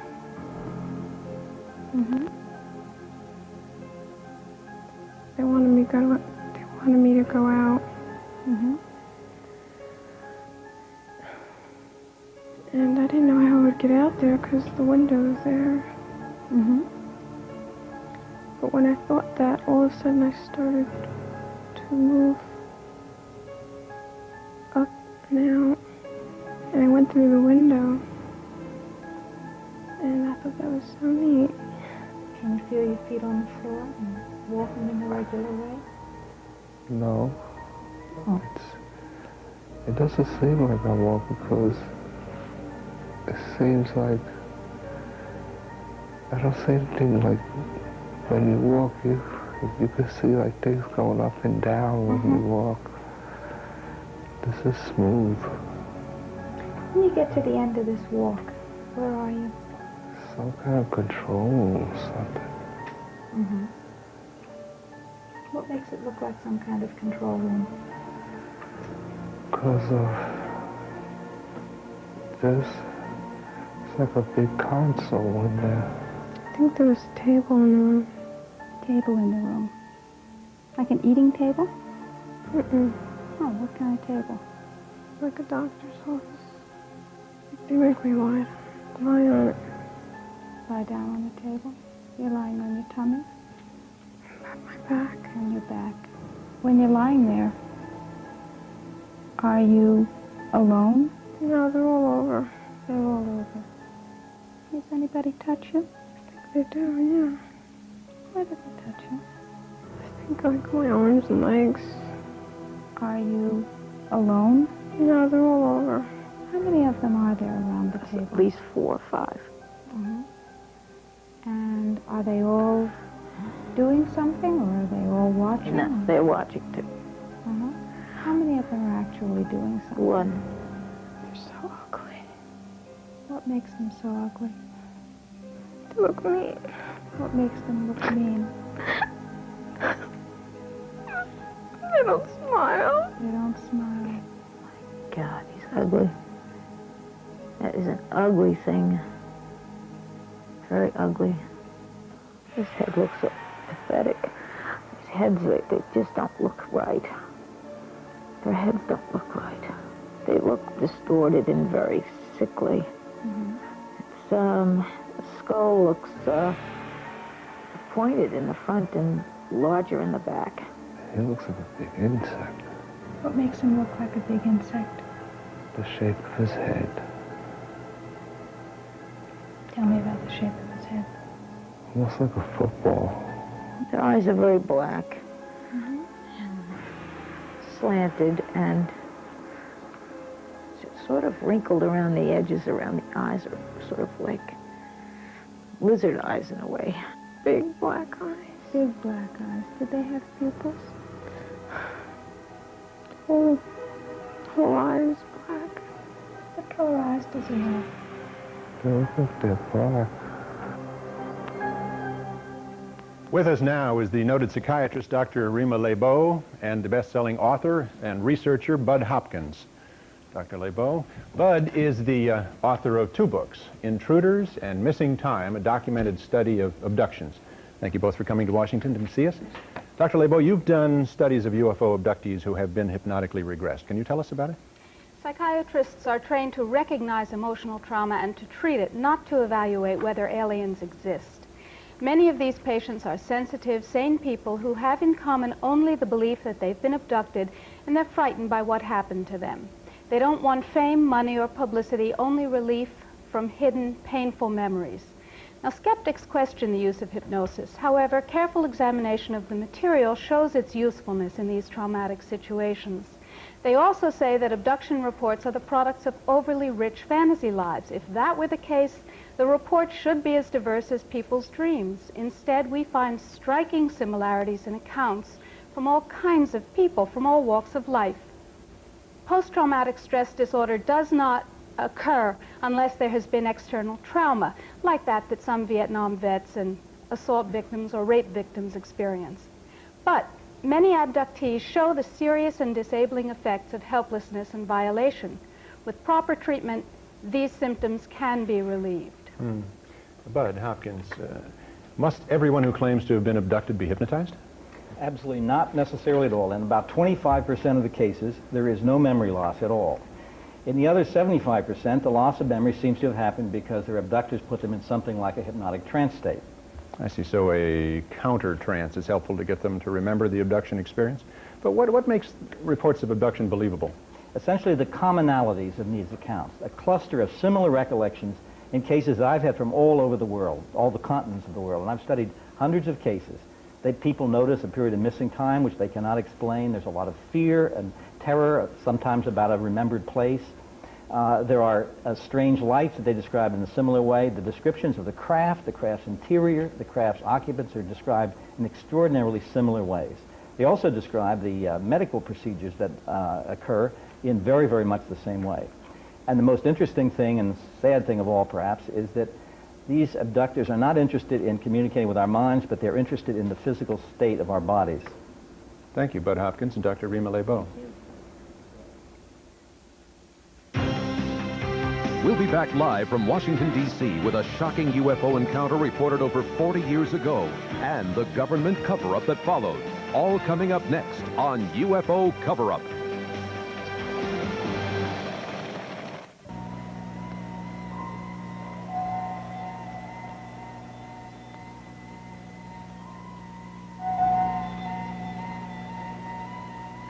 They wanted me to go out. And I didn't know how I would get out there because the window was there. But when I thought that, all of a sudden I started to move up and out. And I went through the window. And I thought that was so neat. Can you feel your feet on the floor and walking in the regular way? No. Oh. It doesn't seem like I walk because it seems like I don't see anything like when you walk, you can see like things going up and down when you walk. This is smooth. When you get to the end of this walk, where are you? Some kind of control room or something. Mm-hmm. What makes it look like some kind of control room? Because of this, it's like a big console in there. I think there was a table in the room. Table in the room. Like an eating table? Mm-mm. Oh, what kind of table? Like a doctor's office. They make me lie on it. Lie down on the table? You're lying on your tummy? On my back. On your back. When you're lying there, are you alone? No, they're all over. They're all over. Does anybody touch you? I think they do, yeah. Where do they touch you? I think like my arms and legs. Are you alone? No, they're all over. How many of them are there around the table? At least 4 or 5. Mm-hmm. And are they all doing something, or are they all watching? No, they're watching too. Uh-huh. How many of them are actually doing something? 1. They're so ugly. What makes them so ugly? They look mean. What makes them look mean? They don't smile. They don't smile. God, he's ugly. That is an ugly thing. Very ugly. His head looks so pathetic. His heads, they just don't look right. Their heads don't look right. They look distorted and very sickly. Mm-hmm. The skull looks pointed in the front and larger in the back. He looks like a big insect. What makes him look like a big insect? The shape of his head. Tell me about the shape of his head. Looks like a football. Their eyes are very black, Mm-hmm. slanted, and sort of wrinkled around the edges, around the eyes, are sort of like lizard eyes in a way. Big black eyes. Big black eyes. Did they have pupils? Whole eyes black. What color eyes does he have? They look like they're black. With us now is the noted psychiatrist, Dr. Rima Lebeau, and the best-selling author and researcher, Bud Hopkins. Dr. Lebeau. Bud is the author of 2 books, Intruders and Missing Time, a documented study of abductions. Thank you both for coming to Washington to see us. Dr. Lebeau, you've done studies of UFO abductees who have been hypnotically regressed. Can you tell us about it? Psychiatrists are trained to recognize emotional trauma and to treat it, not to evaluate whether aliens exist. Many of these patients are sensitive, sane people who have in common only the belief that they've been abducted, and they're frightened by what happened to them. They don't want fame, money, or publicity, only relief from hidden, painful memories. Now, skeptics question the use of hypnosis. However, careful examination of the material shows its usefulness in these traumatic situations. They also say that abduction reports are the products of overly rich fantasy lives. If that were the case, the report should be as diverse as people's dreams. Instead, we find striking similarities in accounts from all kinds of people, from all walks of life. Post-traumatic stress disorder does not occur unless there has been external trauma, like that some Vietnam vets and assault victims or rape victims experience. But many abductees show the serious and disabling effects of helplessness and violation. With proper treatment, these symptoms can be relieved. Bud Hopkins, must everyone who claims to have been abducted be hypnotized? Absolutely not necessarily at all. In about 25% of the cases, there is no memory loss at all. In the other 75%, the loss of memory seems to have happened because their abductors put them in something like a hypnotic trance state. I see. So a counter trance is helpful to get them to remember the abduction experience. But what makes reports of abduction believable? Essentially the commonalities of these accounts, a cluster of similar recollections in cases that I've had from all over the world, all the continents of the world. And I've studied hundreds of cases. People notice a period of missing time which they cannot explain. There's a lot of fear and terror, sometimes about a remembered place. There are strange lights that they describe in a similar way. The descriptions of the craft's interior, the craft's occupants are described in extraordinarily similar ways. They also describe the medical procedures that occur in very, very much the same way. And the most interesting thing, and sad thing of all perhaps, is that these abductors are not interested in communicating with our minds, but they're interested in the physical state of our bodies. Thank you, Bud Hopkins and Dr. Rima Lebeau. We'll be back live from Washington, D.C. with a shocking UFO encounter reported over 40 years ago and the government cover-up that followed. All coming up next on UFO Cover-Up.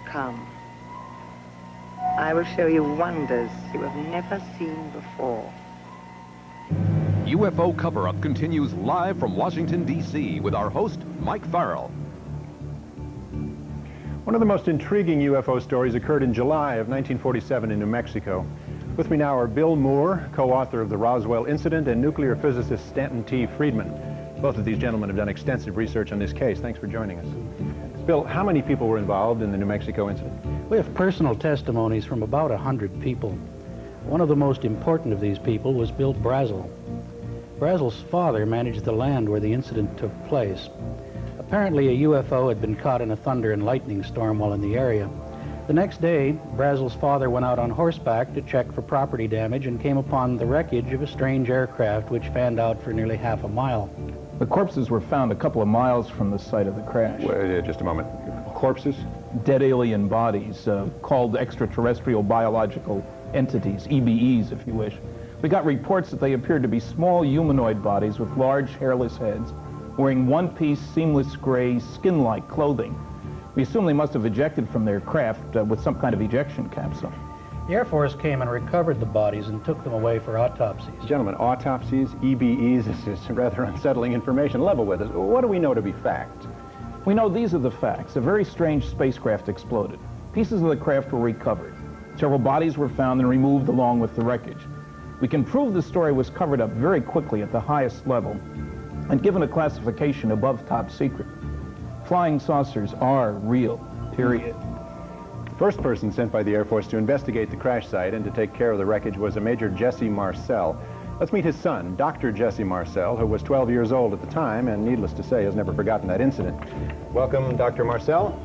Come. I will show you wonders you have never seen before. UFO Cover-Up continues live from Washington, D.C. with our host, Mike Farrell. One of the most intriguing UFO stories occurred in July of 1947 in New Mexico. With me now are Bill Moore, co-author of the Roswell Incident, and nuclear physicist Stanton T. Friedman. Both of these gentlemen have done extensive research on this case. Thanks for joining us. Bill, how many people were involved in the New Mexico incident? We have personal testimonies from about 100 people. One of the most important of these people was Bill Brazel. Brazel's father managed the land where the incident took place. Apparently a UFO had been caught in a thunder and lightning storm while in the area. The next day, Brazel's father went out on horseback to check for property damage and came upon the wreckage of a strange aircraft which fanned out for nearly half a mile. The corpses were found a couple of miles from the site of the crash. Wait, just a moment. Corpses? Dead alien bodies, called extraterrestrial biological entities, EBEs if you wish. We got reports that they appeared to be small humanoid bodies with large hairless heads, wearing one-piece seamless gray skin-like clothing. We assume they must have ejected from their craft with some kind of ejection capsule. The Air Force came and recovered the bodies and took them away for autopsies. Gentlemen, autopsies, EBEs, this is rather unsettling information. Level with us. What do we know to be fact? We know these are the facts. A very strange spacecraft exploded. Pieces of the craft were recovered. Several bodies were found and removed along with the wreckage. We can prove the story was covered up very quickly at the highest level and given a classification above top secret. Flying saucers are real, period. The first person sent by the Air Force to investigate the crash site and to take care of the wreckage was a Major Jesse Marcel. Let's meet his son, Dr. Jesse Marcel, who was 12 years old at the time and, needless to say, has never forgotten that incident. Welcome, Dr. Marcel.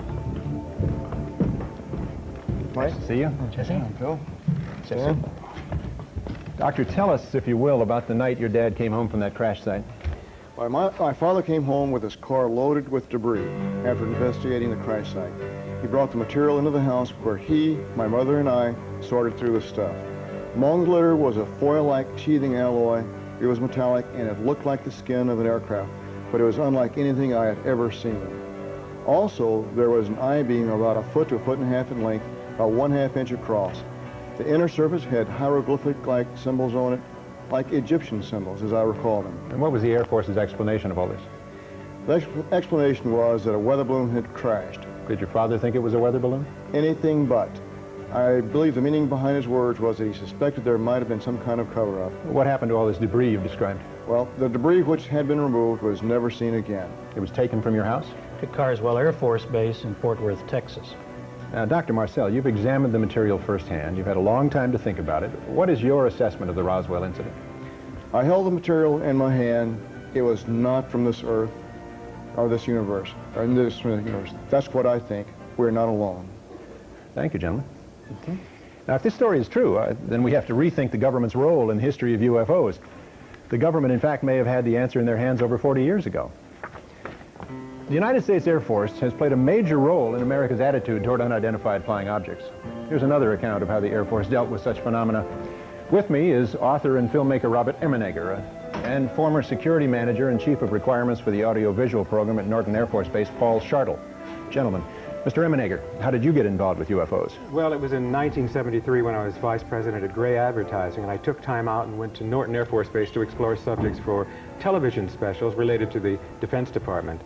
Nice to see you. Jesse. Bill. Jesse. Doctor, tell us, if you will, about the night your dad came home from that crash site. Well, my father came home with his car loaded with debris after investigating the crash site. He brought the material into the house where he, my mother, and I sorted through the stuff. Among the litter was a foil-like sheathing alloy. It was metallic, and it looked like the skin of an aircraft, but it was unlike anything I had ever seen. Also, there was an I-beam about 1 foot to 1.5 foot in length, about 1/2 inch across. The inner surface had hieroglyphic-like symbols on it, like Egyptian symbols, as I recall them. And what was the Air Force's explanation of all this? The explanation was that a weather balloon had crashed. Did your father think it was a weather balloon? Anything but. I believe the meaning behind his words was that he suspected there might have been some kind of cover-up. What happened to all this debris you've described? Well, the debris which had been removed was never seen again. It was taken from your house? To Carswell Air Force Base in Fort Worth, Texas. Now, Dr. Marcel, you've examined the material firsthand. You've had a long time to think about it. What is your assessment of the Roswell incident? I held the material in my hand. It was not from this Earth or this universe, or in this universe. That's what I think. We're not alone. Thank you, gentlemen. Okay. Now, if this story is true, then we have to rethink the government's role in the history of UFOs. The government, in fact, may have had the answer in their hands over 40 years ago. The United States Air Force has played a major role in America's attitude toward unidentified flying objects. Here's another account of how the Air Force dealt with such phenomena. With me is author and filmmaker Robert Emenegger and former security manager and chief of requirements for the audio-visual program at Norton Air Force Base, Paul Schartle. Gentlemen, Mr. Emenegger, how did you get involved with UFOs? Well, it was in 1973 when I was vice president at Gray Advertising, and I took time out and went to Norton Air Force Base to explore subjects for television specials related to the Defense Department.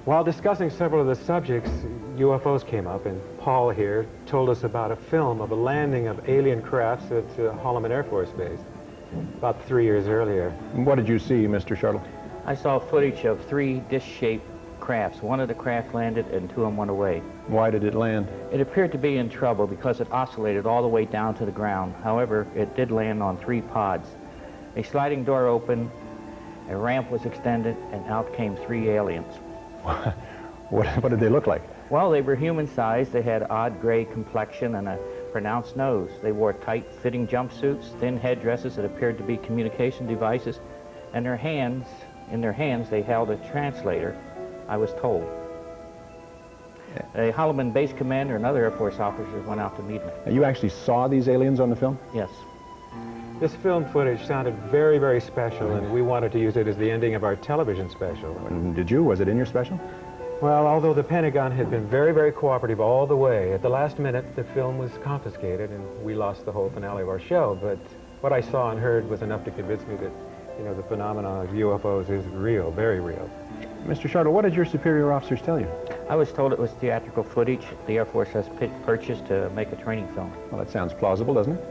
While discussing several of the subjects, UFOs came up, and Paul here told us about a film of a landing of alien crafts at Holloman Air Force Base about 3 years earlier. What did you see, Mr. Schartle? I saw footage of 3 dish-shaped crafts. One of the craft landed and two of them went away. Why did it land? It appeared to be in trouble because it oscillated all the way down to the ground. However, it did land on 3 pods. A sliding door opened, a ramp was extended, and out came 3 aliens. What did they look like? Well, they were human-sized. They had odd gray complexion and a pronounced nose. They wore tight-fitting jumpsuits, thin headdresses that appeared to be communication devices, and in their hands they held a translator, I was told. A Holloman base commander and other Air Force officers went out to meet them. You actually saw these aliens on the film? Yes. This film footage sounded very, very special, and we wanted to use it as the ending of our television special. And did you? Was it in your special? Well, although the Pentagon had been very, very cooperative all the way, at the last minute the film was confiscated and we lost the whole finale of our show. But what I saw and heard was enough to convince me that, you know, the phenomenon of UFOs is real, very real. Mr. Shartle, what did your superior officers tell you? I was told it was theatrical footage the Air Force has purchased to make a training film. Well, that sounds plausible, doesn't it?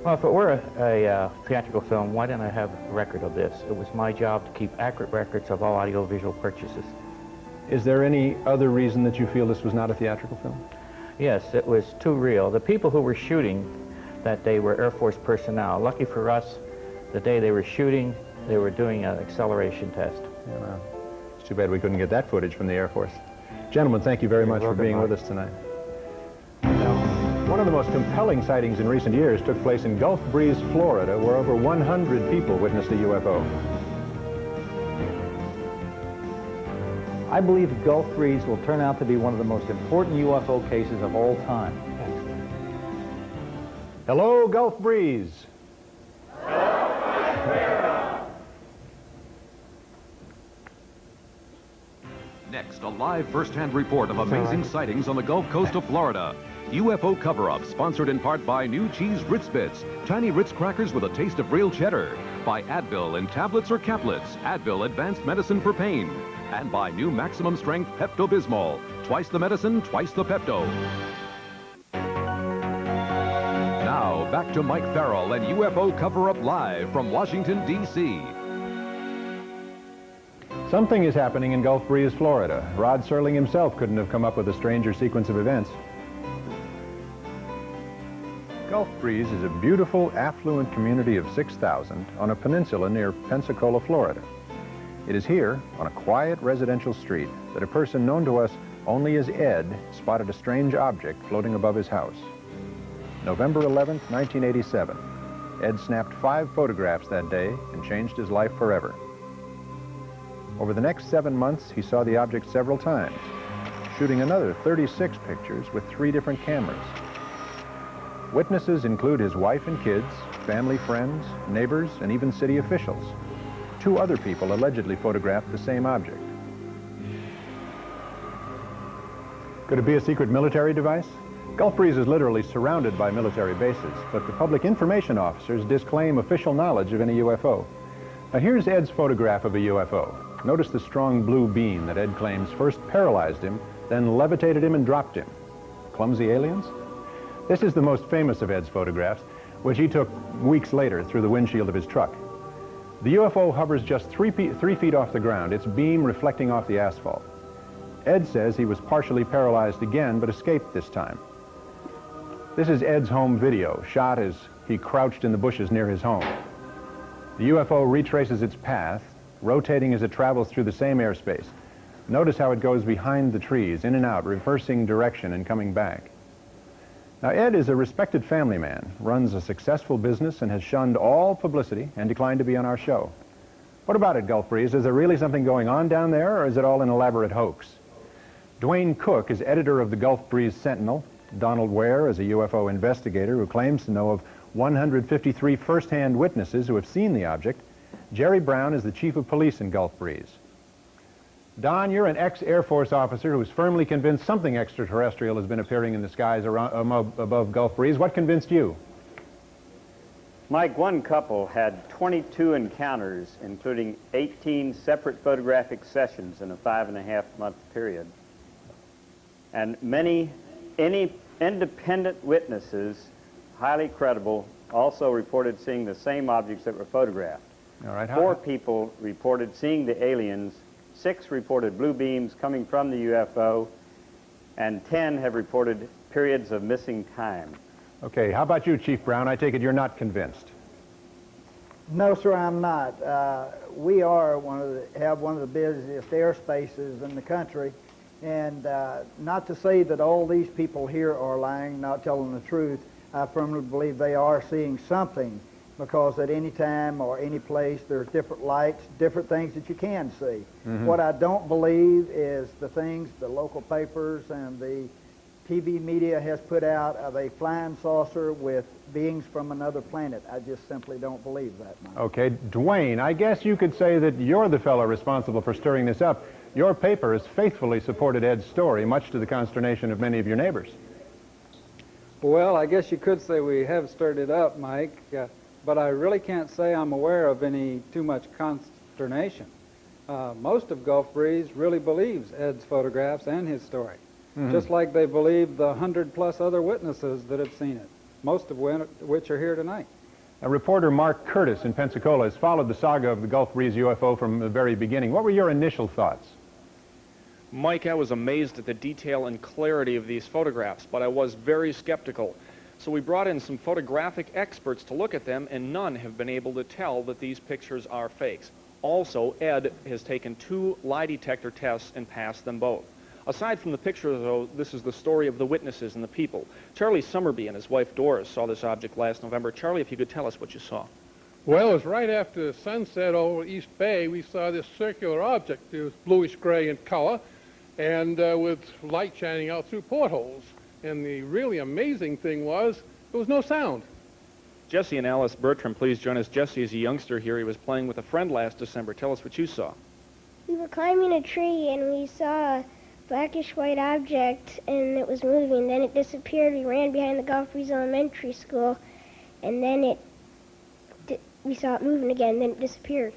Well, if it were a theatrical film, why didn't I have a record of this? It was my job to keep accurate records of all audiovisual purchases. Is there any other reason that you feel this was not a theatrical film? Yes, it was too real. The people who were shooting that day were Air Force personnel. Lucky for us, the day they were shooting, they were doing an acceleration test. Yeah, well, it's too bad we couldn't get that footage from the Air Force. Gentlemen, thank you very much for being with us tonight. Now, one of the most compelling sightings in recent years took place in Gulf Breeze, Florida, where over 100 people witnessed a UFO. I believe Gulf Breeze will turn out to be one of the most important UFO cases of all time. Hello, Gulf Breeze. Next, a live first-hand report of amazing sightings on the Gulf Coast of Florida. UFO Cover-Up, sponsored in part by New Cheese Ritz Bits, tiny Ritz crackers with a taste of real cheddar. By Advil in tablets or caplets, Advil Advanced Medicine for Pain. And by new Maximum Strength Pepto-Bismol, twice the medicine, twice the Pepto. Now, back to Mike Farrell and UFO Cover-Up live from Washington, D.C. Something is happening in Gulf Breeze, Florida. Rod Serling himself couldn't have come up with a stranger sequence of events. Gulf Breeze is a beautiful, affluent community of 6,000 on a peninsula near Pensacola, Florida. It is here, on a quiet residential street, that a person known to us only as Ed spotted a strange object floating above his house. November 11th, 1987. Ed snapped 5 photographs that day and changed his life forever. Over the next 7 months, he saw the object several times, shooting another 36 pictures with 3 different cameras. Witnesses include his wife and kids, family, friends, neighbors, and even city officials. 2 other people allegedly photographed the same object. Could it be a secret military device? Gulf Breeze is literally surrounded by military bases, but the public information officers disclaim official knowledge of any UFO. Now here's Ed's photograph of a UFO. Notice the strong blue beam that Ed claims first paralyzed him, then levitated him and dropped him. Clumsy aliens? This is the most famous of Ed's photographs, which he took weeks later through the windshield of his truck. The UFO hovers just 3 feet off the ground, its beam reflecting off the asphalt. Ed says he was partially paralyzed again, but escaped this time. This is Ed's home video, shot as he crouched in the bushes near his home. The UFO retraces its path, rotating as it travels through the same airspace. Notice how it goes behind the trees, in and out, reversing direction and coming back. Now, Ed is a respected family man, runs a successful business, and has shunned all publicity and declined to be on our show. What about it, Gulf Breeze? Is there really something going on down there, or is it all an elaborate hoax? Dwayne Cook is editor of the Gulf Breeze Sentinel. Donald Ware is a UFO investigator who claims to know of 153 first-hand witnesses who have seen the object. Jerry Brown is the chief of police in Gulf Breeze. Don, you're an ex-Air Force officer who's firmly convinced something extraterrestrial has been appearing in the skies above Gulf Breeze. What convinced you? Mike, one couple had 22 encounters, including 18 separate photographic sessions in a 5.5-month period. And many independent witnesses, highly credible, also reported seeing the same objects that were photographed. All right. 4 people reported seeing the aliens 6 reported blue beams coming from the UFO, and 10 have reported periods of missing time. Okay, how about you, Chief Brown? I take it you're not convinced. No, sir, I'm not. We are have one of the busiest airspaces in the country, and not to say that all these people here are lying, not telling the truth. I firmly believe they are seeing something, because at any time or any place there's different lights, different things that you can see. Mm-hmm. What I don't believe is the things the local papers and the TV media has put out of a flying saucer with beings from another planet. I just simply don't believe that, Mike. Okay, Dwayne, I guess you could say that you're the fellow responsible for stirring this up. Your paper has faithfully supported Ed's story, much to the consternation of many of your neighbors. Well, I guess you could say we have stirred it up, Mike, but I really can't say I'm aware of any too much consternation. Most of Gulf Breeze really believes Ed's photographs and his story. Mm-hmm. Just like they believe the 100+ other witnesses that have seen it, most of which are here tonight. Reporter Mark Curtis in Pensacola has followed the saga of the Gulf Breeze UFO from the very beginning. What were your initial thoughts? Mike, I was amazed at the detail and clarity of these photographs, but I was very skeptical. So we brought in some photographic experts to look at them, and none have been able to tell that these pictures are fakes. Also, Ed has taken 2 lie detector tests and passed them both. Aside from the picture, though, this is the story of the witnesses and the people. Charlie Summerby and his wife Doris saw this object last November. Charlie, if you could tell us what you saw. Well, it was right after sunset over East Bay. We saw this circular object. It was bluish-gray in color and with light shining out through portholes. And the really amazing thing was there was no sound. Jesse and Alice Bertram, please join us. Jesse is a youngster here. He was playing with a friend last December. Tell us what you saw. We were climbing a tree and we saw a blackish white object and it was moving. Then it disappeared. We ran behind the Gulf Breeze Elementary School and then we saw it moving again, then it disappeared.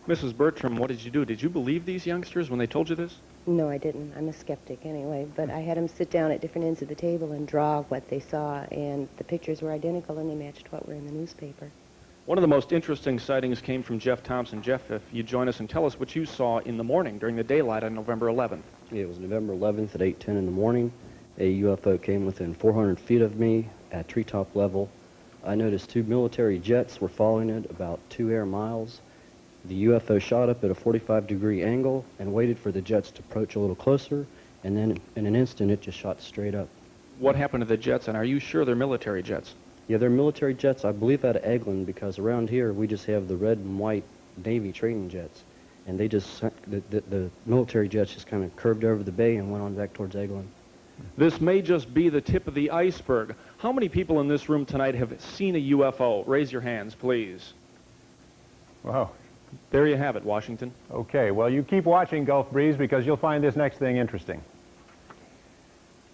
Mrs. Bertram, what did you do? Did you believe these youngsters when they told you this? No, I didn't. I'm a skeptic anyway, but I had them sit down at different ends of the table and draw what they saw, and the pictures were identical and they matched what were in the newspaper. One of the most interesting sightings came from Jeff Thompson. Jeff, if you join us and tell us what you saw in the morning during the daylight on November 11th. It was November 11th at 8:10 in the morning. A UFO came within 400 feet of me at treetop level. I noticed 2 military jets were following it about 2 air miles. The UFO shot up at a 45-degree angle and waited for the jets to approach a little closer, and then in an instant it just shot straight up. What happened to the jets, and are you sure they're military jets? Yeah, they're military jets, I believe out of Eglin, because around here we just have the red and white Navy training jets, and they just, the military jets just kind of curved over the bay and went on back towards Eglin. This may just be the tip of the iceberg. How many people in this room tonight have seen a UFO? Raise your hands, please. Wow. There you have it, Washington. Okay, well, you keep watching Gulf Breeze because you'll find this next thing interesting.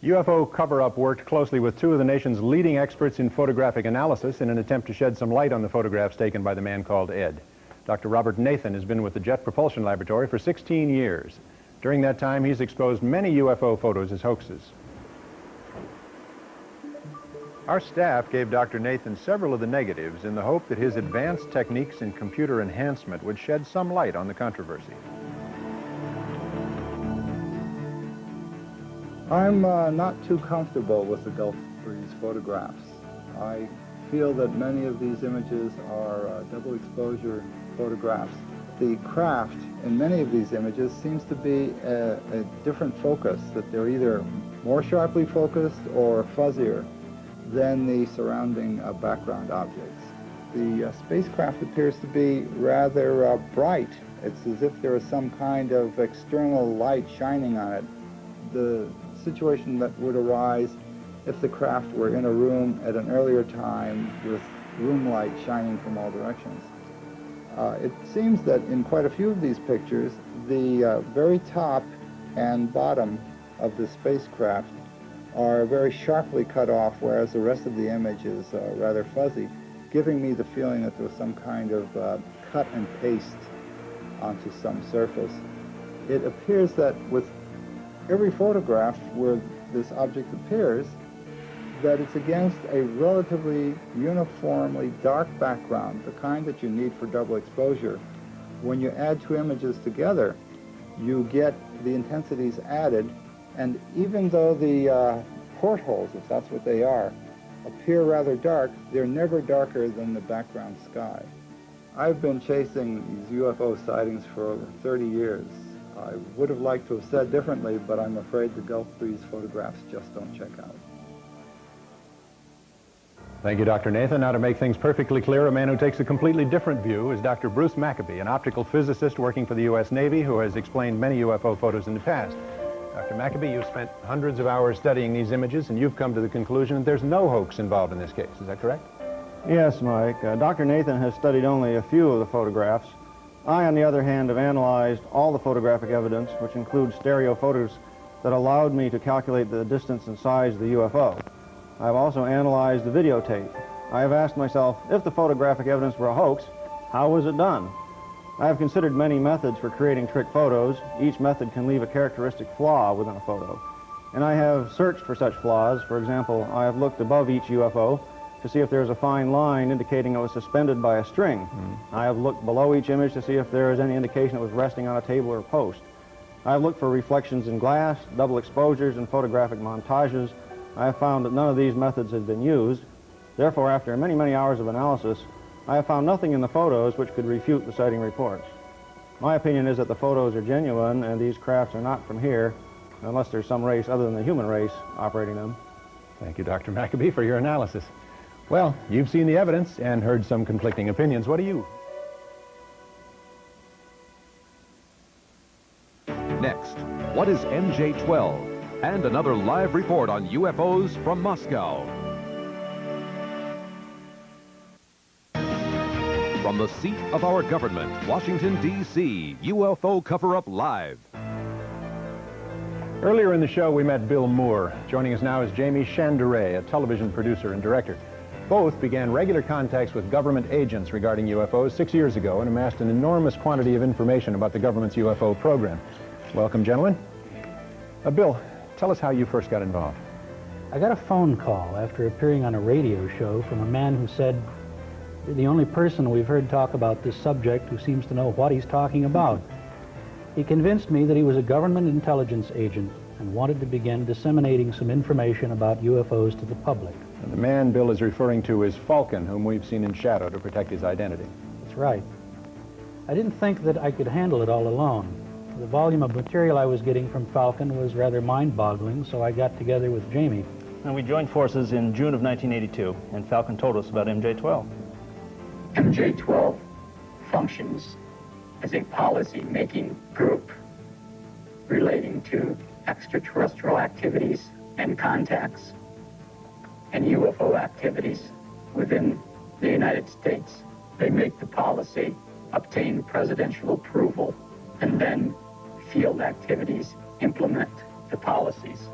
UFO Cover-Up worked closely with 2 of the nation's leading experts in photographic analysis in an attempt to shed some light on the photographs taken by the man called Ed. Dr. Robert Nathan has been with the Jet Propulsion Laboratory for 16 years. During that time, he's exposed many UFO photos as hoaxes. Our staff gave Dr. Nathan several of the negatives in the hope that his advanced techniques in computer enhancement would shed some light on the controversy. I'm not too comfortable with the Gulf Breeze photographs. I feel that many of these images are double exposure photographs. The craft in many of these images seems to be a different focus, that they're either more sharply focused or fuzzier than the surrounding background objects. The spacecraft appears to be rather bright. It's as if there is some kind of external light shining on it. The situation that would arise if the craft were in a room at an earlier time with room light shining from all directions. It seems that in quite a few of these pictures, the very top and bottom of the spacecraft are very sharply cut off, whereas the rest of the image is rather fuzzy, giving me the feeling that there was some kind of cut and paste onto some surface. It appears that with every photograph where this object appears, that it's against a relatively uniformly dark background, the kind that you need for double exposure. When you add 2 images together, you get the intensities added, and even though the portholes, if that's what they are, appear rather dark, they're never darker than the background sky. I've been chasing these UFO sightings for over 30 years. I would have liked to have said differently, but I'm afraid the Gulf Breeze photographs just don't check out. Thank you, Dr. Nathan. Now, to make things perfectly clear, a man who takes a completely different view is Dr. Bruce Maccabee, an optical physicist working for the U.S. Navy who has explained many UFO photos in the past. Dr. Maccabee, you've spent hundreds of hours studying these images, and you've come to the conclusion that there's no hoax involved in this case. Is that correct? Yes, Mike. Dr. Nathan has studied only a few of the photographs. I, on the other hand, have analyzed all the photographic evidence, which includes stereo photos that allowed me to calculate the distance and size of the UFO. I've also analyzed the videotape. I have asked myself, if the photographic evidence were a hoax, how was it done? I have considered many methods for creating trick photos. Each method can leave a characteristic flaw within a photo. And I have searched for such flaws. For example, I have looked above each UFO to see if there is a fine line indicating it was suspended by a string. I have looked below each image to see if there is any indication it was resting on a table or post. I have looked for reflections in glass, double exposures, and photographic montages. I have found that none of these methods had been used. Therefore, after many, many hours of analysis, I have found nothing in the photos which could refute the sighting reports. My opinion is that the photos are genuine and these crafts are not from here, unless there's some race other than the human race operating them. Thank you, Dr. Maccabee, for your analysis. Well, you've seen the evidence and heard some conflicting opinions. What do you? Next, what is MJ-12? And another live report on UFOs from Moscow. From the seat of our government, Washington, D.C., UFO Cover-Up Live. Earlier in the show, we met Bill Moore. Joining us now is Jamie Chanderet, a television producer and director. Both began regular contacts with government agents regarding UFOs 6 years ago and amassed an enormous quantity of information about the government's UFO program. Welcome, gentlemen. Bill, tell us how you first got involved. I got a phone call after appearing on a radio show from a man who said, "You're the only person we've heard talk about this subject who seems to know what he's talking about." He convinced me that he was a government intelligence agent and wanted to begin disseminating some information about UFOs to the public. And the man Bill is referring to is Falcon, whom we've seen in shadow to protect his identity. That's right. I didn't think that I could handle it all alone. The volume of material I was getting from Falcon was rather mind-boggling, so I got together with Jamie. And we joined forces in June of 1982, and Falcon told us about MJ-12. MJ-12 functions as a policy-making group relating to extraterrestrial activities and contacts and UFO activities within the United States. They make the policy, obtain presidential approval, and then field activities implement the policies.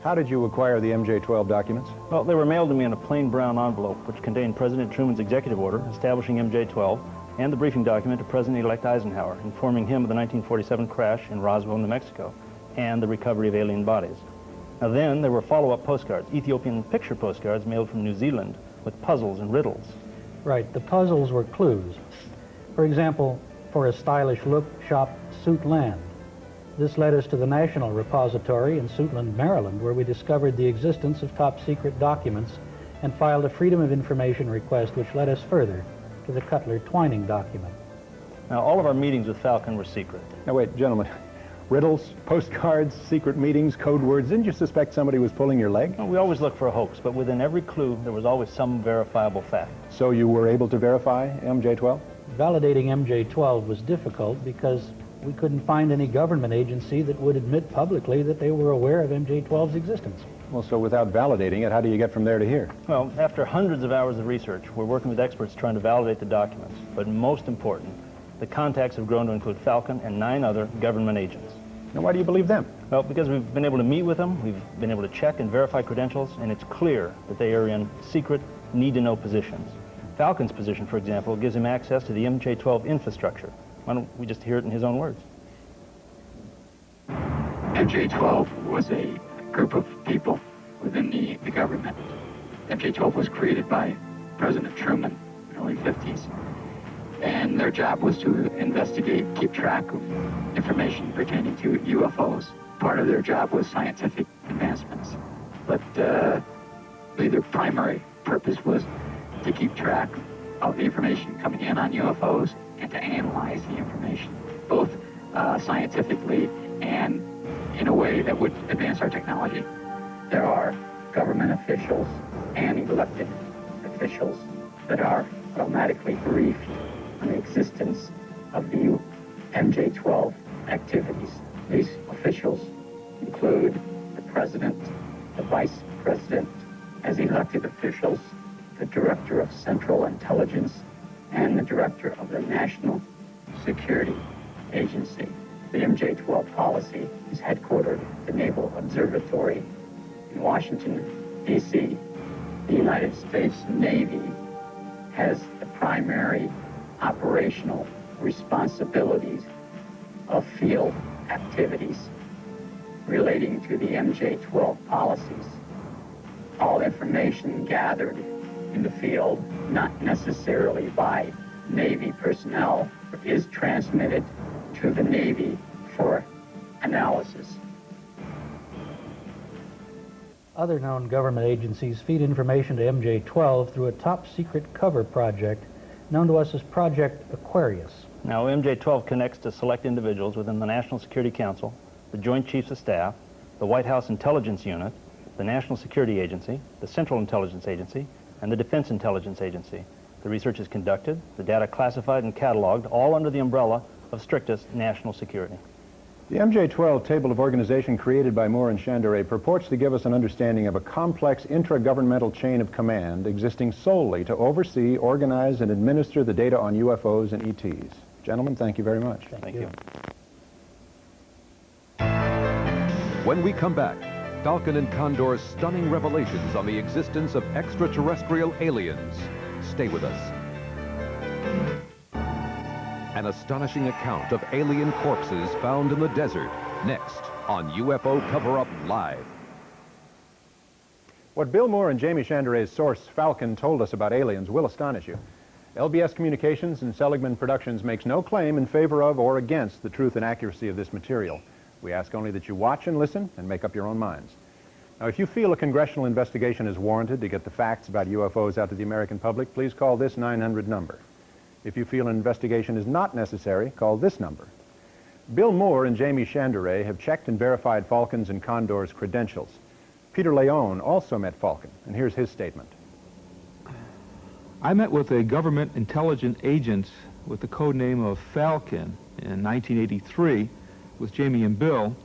How did you acquire the MJ-12 documents? Well, they were mailed to me in a plain brown envelope, which contained President Truman's executive order establishing MJ-12 and the briefing document to President-elect Eisenhower, informing him of the 1947 crash in Roswell, New Mexico, and the recovery of alien bodies. Now then, there were follow-up postcards, Ethiopian picture postcards mailed from New Zealand with puzzles and riddles. Right, the puzzles were clues. For example, for a stylish look, shop Suitland. This led us to the National Repository in Suitland, Maryland, where we discovered the existence of top-secret documents and filed a Freedom of Information request, which led us further to the Cutler-Twining document. Now, all of our meetings with Falcon were secret. Now, wait, gentlemen. Riddles, postcards, secret meetings, code words. Didn't you suspect somebody was pulling your leg? Well, we always look for a hoax, but within every clue, there was always some verifiable fact. So you were able to verify MJ-12? Validating MJ-12 was difficult because we couldn't find any government agency that would admit publicly that they were aware of MJ-12's existence. Well, so without validating it, how do you get from there to here? Well, after hundreds of hours of research, we're working with experts trying to validate the documents. But most important, the contacts have grown to include Falcon and 9 other government agents. Now, why do you believe them? Well, because we've been able to meet with them, we've been able to check and verify credentials, and it's clear that they are in secret, need-to-know positions. Falcon's position, for example, gives him access to the MJ-12 infrastructure. Why don't we just hear it in his own words? MJ-12 was a group of people within the government. MJ-12 was created by President Truman in the early 50s. and their job was to investigate, keep track of information pertaining to UFOs. Part of their job was scientific advancements, but their primary purpose was to keep track of the information coming in on UFOs and to analyze the information, both scientifically and in a way that would advance our technology. There are government officials and elected officials that are automatically briefed on the existence of the MJ-12 activities. These officials include the president, the vice president, as elected officials, the director of Central Intelligence, and the director of the National Security Agency. The MJ-12 policy is headquartered at the Naval Observatory in Washington, D.C. The United States Navy has the primary operational responsibilities of field activities relating to the MJ-12 policies. All information gathered in the field, not necessarily by Navy personnel, is transmitted to the Navy for analysis. Other known government agencies feed information to MJ-12 through a top-secret cover project known to us as Project Aquarius. Now, MJ-12 connects to select individuals within the National Security Council, the Joint Chiefs of Staff, the White House Intelligence Unit, the National Security Agency, the Central Intelligence Agency, and the Defense Intelligence Agency. The research is conducted, the data classified and cataloged, all under the umbrella of strictest national security. The MJ-12 table of organization created by Moore and Chanderet purports to give us an understanding of a complex intragovernmental chain of command existing solely to oversee, organize, and administer the data on UFOs and ETs. Gentlemen, thank you very much. Thank you. When we come back, Falcon and Condor's stunning revelations on the existence of extraterrestrial aliens. Stay with us. An astonishing account of alien corpses found in the desert. Next on UFO Cover-Up Live. What Bill Moore and Jamie Chanderet's source, Falcon, told us about aliens will astonish you. LBS Communications and Seligman Productions makes no claim in favor of or against the truth and accuracy of this material. We ask only that you watch and listen and make up your own minds. Now, if you feel a congressional investigation is warranted to get the facts about UFOs out to the American public, please call this 900 number. If you feel an investigation is not necessary, call this number. Bill Moore and Jamie Chanderet have checked and verified Falcon's and Condor's credentials. Peter Leone also met Falcon, and here's his statement. I met with a government intelligence agent with the code name of Falcon in 1983 with Jamie and Bill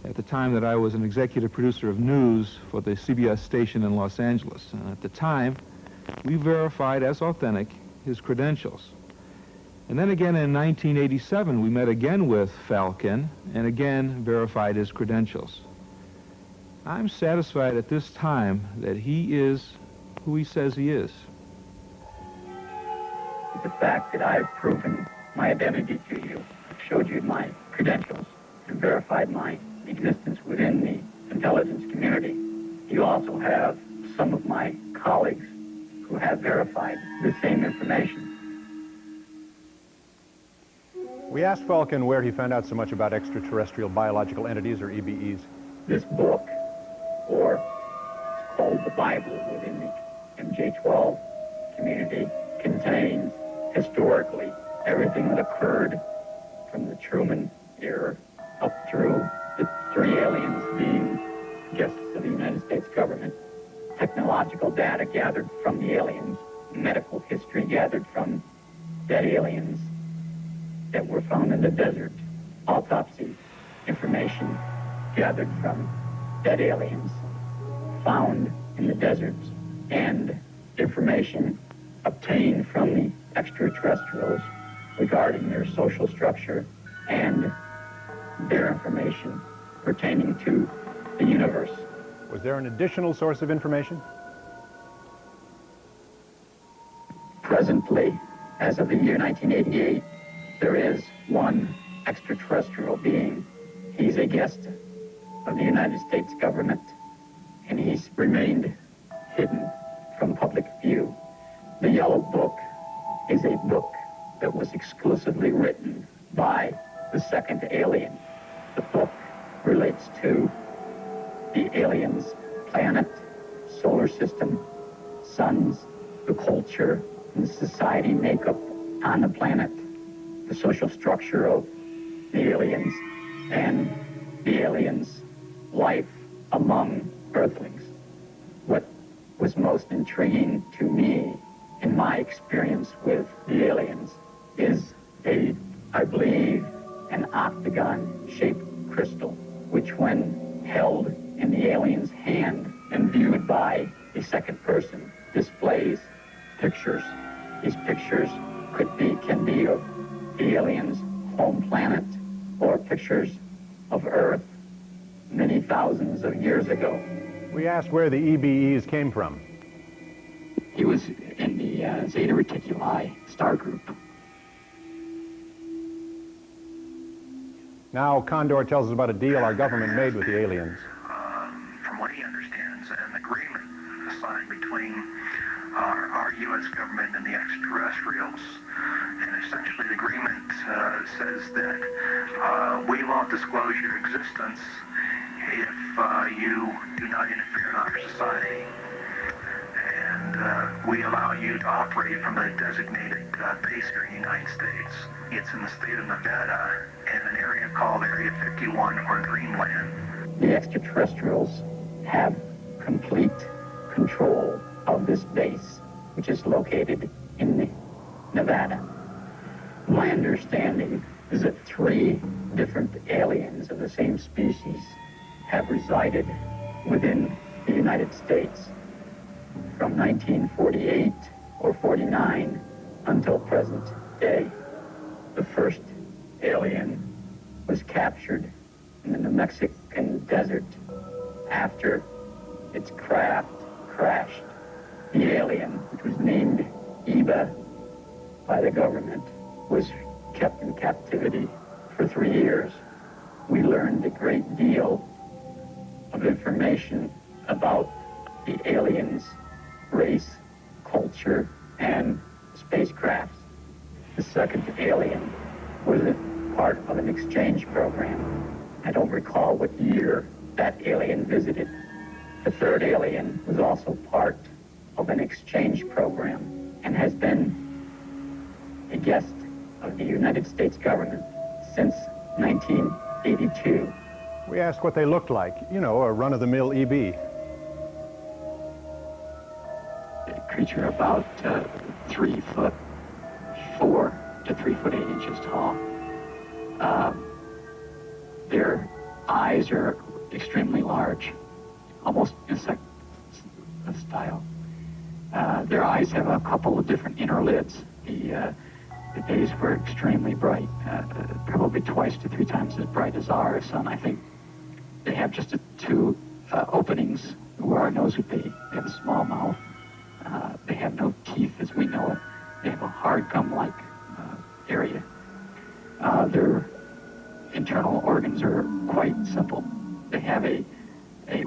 at the time that I was an executive producer of news for the CBS station in Los Angeles. And at the time, we verified as authentic his credentials. And then again in 1987, we met again with Falcon and again verified his credentials. I'm satisfied at this time that he is who he says he is. The fact that I've proven my identity to you, showed you my credentials, and verified my existence within the intelligence community. You also have some of my colleagues who have verified the same information. We asked Falcon where he found out so much about extraterrestrial biological entities, or EBEs. This book, or it's called the Bible within the MJ-12 community, contains historically everything that occurred from the Truman era up through the three aliens being guests of the United States government, technological data gathered from the aliens, medical history gathered from dead aliens that were found in the desert, autopsy information gathered from dead aliens found in the deserts, and information obtained from the extraterrestrials regarding their social structure and their information pertaining to the universe. Was there an additional source of information? Presently, as of the year 1988, there is one extraterrestrial being. He's a guest of the United States government, and he's remained hidden from public view. The Yellow Book is a book that was exclusively written by the second alien. The book relates to the aliens' planet, solar system, suns, the culture, and the society makeup on the planet, the social structure of the aliens, and the aliens' life among Earthlings. What was most intriguing to me in my experience with the aliens is I believe, an octagon-shaped crystal, which when held in the alien's hand and viewed by a second person, displays pictures. These pictures can be of the alien's home planet or pictures of Earth many thousands of years ago. We asked where the EBEs came from. He was in the Zeta Reticuli star group. Now Condor tells us about a deal our government made with the aliens. From what he understands, an agreement signed between our U.S. government and the extraterrestrials. And essentially the agreement says that we won't disclose your existence if you do not interfere in our society. And we allow you to operate from a designated base here in the United States. It's in the state of Nevada in an area called Area 51 or Greenland. The extraterrestrials have complete control of this base, which is located in Nevada. My understanding is that 3 different aliens of the same species have resided within the United States from 1948 or 49 until present day. The first alien was captured in the New Mexican desert after its craft crashed. The alien, which was named Eva by the government, was kept in captivity for 3 years. We learned a great deal of information about the aliens' race, culture, and spacecrafts. The second alien was a part of an exchange program. I don't recall what year that alien visited. The third alien was also part of an exchange program and has been a guest of the United States government since 1982. We asked what they looked like, you know, a run-of-the-mill EB. A creature about 3'4" to 3'8" tall. Their eyes are extremely large, almost insect style. Their eyes have a couple of different inner lids. The bays were extremely bright, probably twice to 3 times as bright as ours. And I think they have just 2 openings where our nose would be. They have a small mouth. They have no teeth as we know it. They have a hard gum-like area. Their internal organs are quite simple. They have a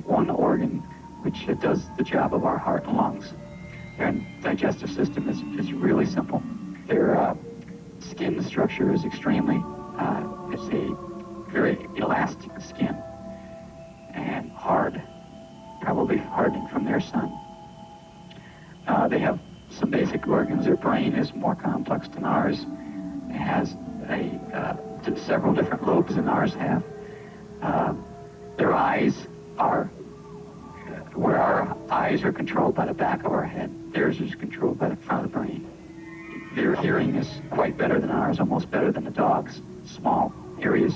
one organ which does the job of our heart and lungs. Their digestive system is really simple. Their skin structure is extremely, it's a very elastic skin and hard, probably hardening from their sun. They have some basic organs. Their brain is more complex than ours. It has several different lobes than ours have. Their eyes are, where our eyes are controlled by the back of our head, theirs is controlled by the front of the brain. Their hearing is quite better than ours, almost better than the dog's, small areas.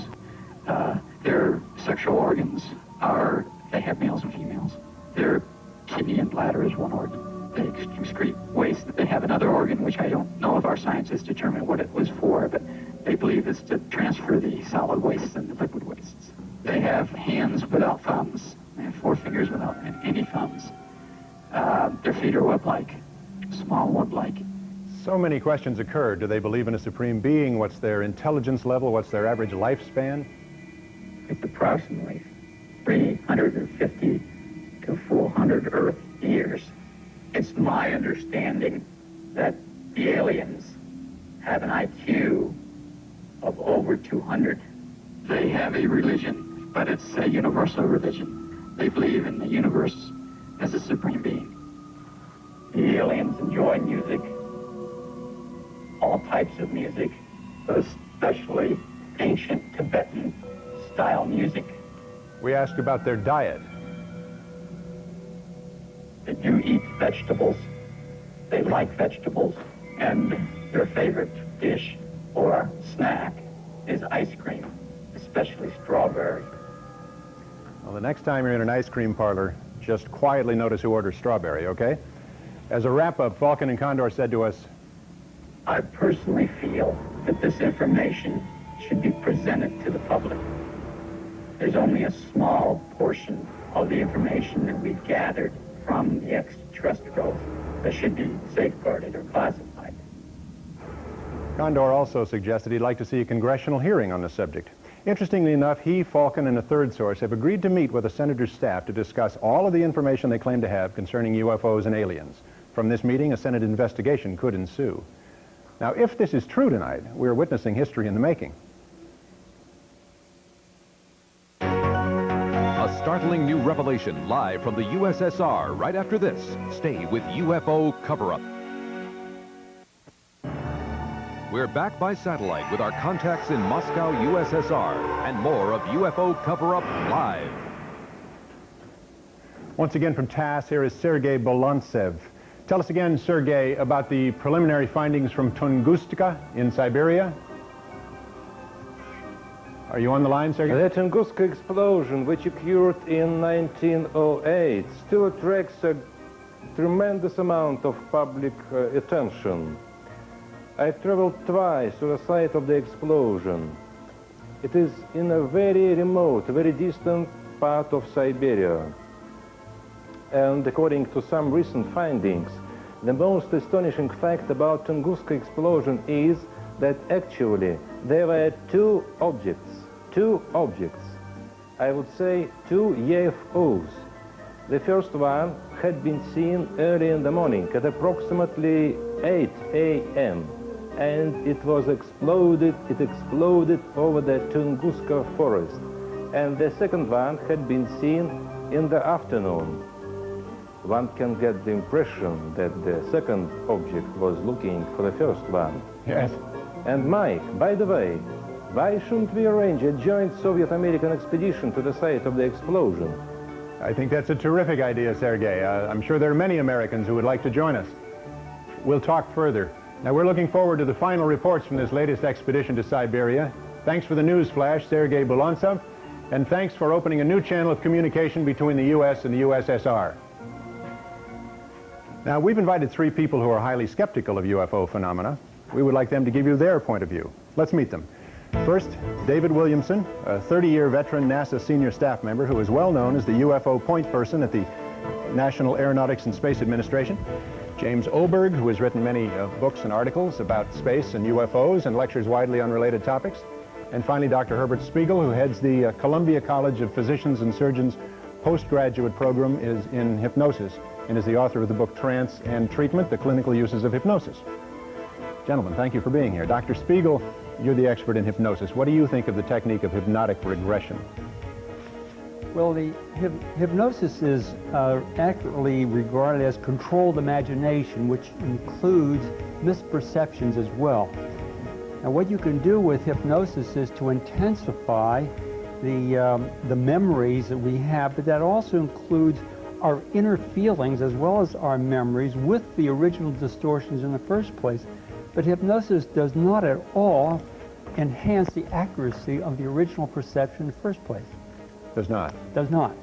Their sexual organs are, they have males and females. Their kidney and bladder is one organ. They excrete waste. They have another organ, which I don't know if our scientists determined what it was for, but they believe it's to transfer the solid wastes and the liquid wastes. They have hands without thumbs. They have 4 fingers without any thumbs. Their feet are web-like, small web-like. So many questions occur. Do they believe in a supreme being? What's their intelligence level? What's their average lifespan? It's approximately 350 to 400 Earth years. It's my understanding that the aliens have an IQ of over 200. They have a religion, but it's a universal religion. They believe in the universe as a supreme being. The aliens enjoy music, all types of music, but especially ancient Tibetan style music. We asked about their diet. They do eat vegetables. They like vegetables, and their favorite dish or snack is ice cream, especially strawberry. Well, the next time you're in an ice cream parlor, just quietly notice who orders strawberry, okay? As a wrap-up, Falcon and Condor said to us, I personally feel that this information should be presented to the public. There's only a small portion of the information that we've gathered from the extraterrestrials that should be safeguarded or classified. Condor also suggested he'd like to see a congressional hearing on the subject. Interestingly enough, he, Falcon, and a third source have agreed to meet with the senator's staff to discuss all of the information they claim to have concerning UFOs and aliens. From this meeting, a Senate investigation could ensue. Now, if this is true tonight, we're witnessing history in the making. A startling new revelation live from the USSR right after this. Stay with UFO Cover-Up. We're back by satellite with our contacts in Moscow, USSR, and more of UFO Cover-Up live. Once again from TASS, here is Sergei Bolantsev. Tell us again, Sergei, about the preliminary findings from Tunguska in Siberia. Are you on the line, Sergei? The Tunguska explosion, which occurred in 1908, still attracts a tremendous amount of public attention. I traveled twice to the site of the explosion. It is in a very remote, very distant part of Siberia. And according to some recent findings, the most astonishing fact about Tunguska explosion is that actually there were two objects, I would say two UFOs. The first one had been seen early in the morning at approximately 8 a.m. and it exploded over the Tunguska forest. And the second one had been seen in the afternoon. One can get the impression that the second object was looking for the first one. Yes. And Mike, by the way, why shouldn't we arrange a joint Soviet-American expedition to the site of the explosion? I think that's a terrific idea, Sergei. I'm sure there are many Americans who would like to join us. We'll talk further. Now, we're looking forward to the final reports from this latest expedition to Siberia. Thanks for the news flash, Sergei Bolantsev, and thanks for opening a new channel of communication between the U.S. and the USSR. Now, we've invited three people who are highly skeptical of UFO phenomena. We would like them to give you their point of view. Let's meet them. First, David Williamson, a 30-year veteran NASA senior staff member who is well known as the UFO point person at the National Aeronautics and Space Administration. James Oberg, who has written many books and articles about space and UFOs and lectures widely on related topics. And finally, Dr. Herbert Spiegel, who heads the Columbia College of Physicians and Surgeons postgraduate program is in hypnosis and is the author of the book Trance and Treatment, The Clinical Uses of Hypnosis. Gentlemen, thank you for being here. Dr. Spiegel, you're the expert in hypnosis. What do you think of the technique of hypnotic regression? Well, the hypnosis is accurately regarded as controlled imagination, which includes misperceptions as well. Now, what you can do with hypnosis is to intensify the memories that we have, but that also includes our inner feelings as well as our memories with the original distortions in the first place. But hypnosis does not at all enhance the accuracy of the original perception in the first place. Does not? Does not.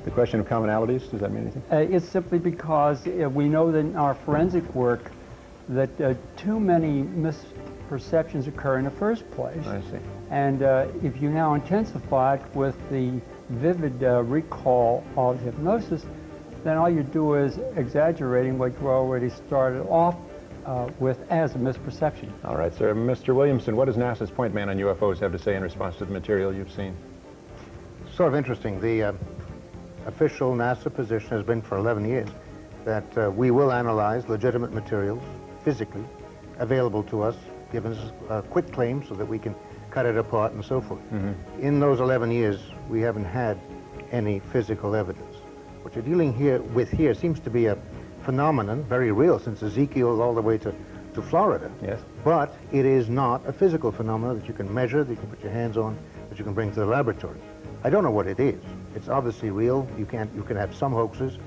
The question of commonalities, does that mean anything? It's simply because we know that in our forensic work that too many misperceptions occur in the first place. I see. And if you now intensify it with the vivid recall of hypnosis, then all you do is exaggerating what you already started off with as a misperception. All right, sir. Mr. Williamson, what does NASA's point man on UFOs have to say in response to the material you've seen? Sort of interesting. The official NASA position has been for 11 years that we will analyze legitimate materials physically available to us given us a quick claim so that we can cut it apart and so forth. In those 11 years, we haven't had any physical evidence. What you're dealing with here seems to be a phenomenon, very real, since Ezekiel all the way to Florida. Yes. But it is not a physical phenomenon that you can measure, that you can put your hands on, that you can bring to the laboratory. I don't know what it is. It's obviously real. You can have some hoaxes,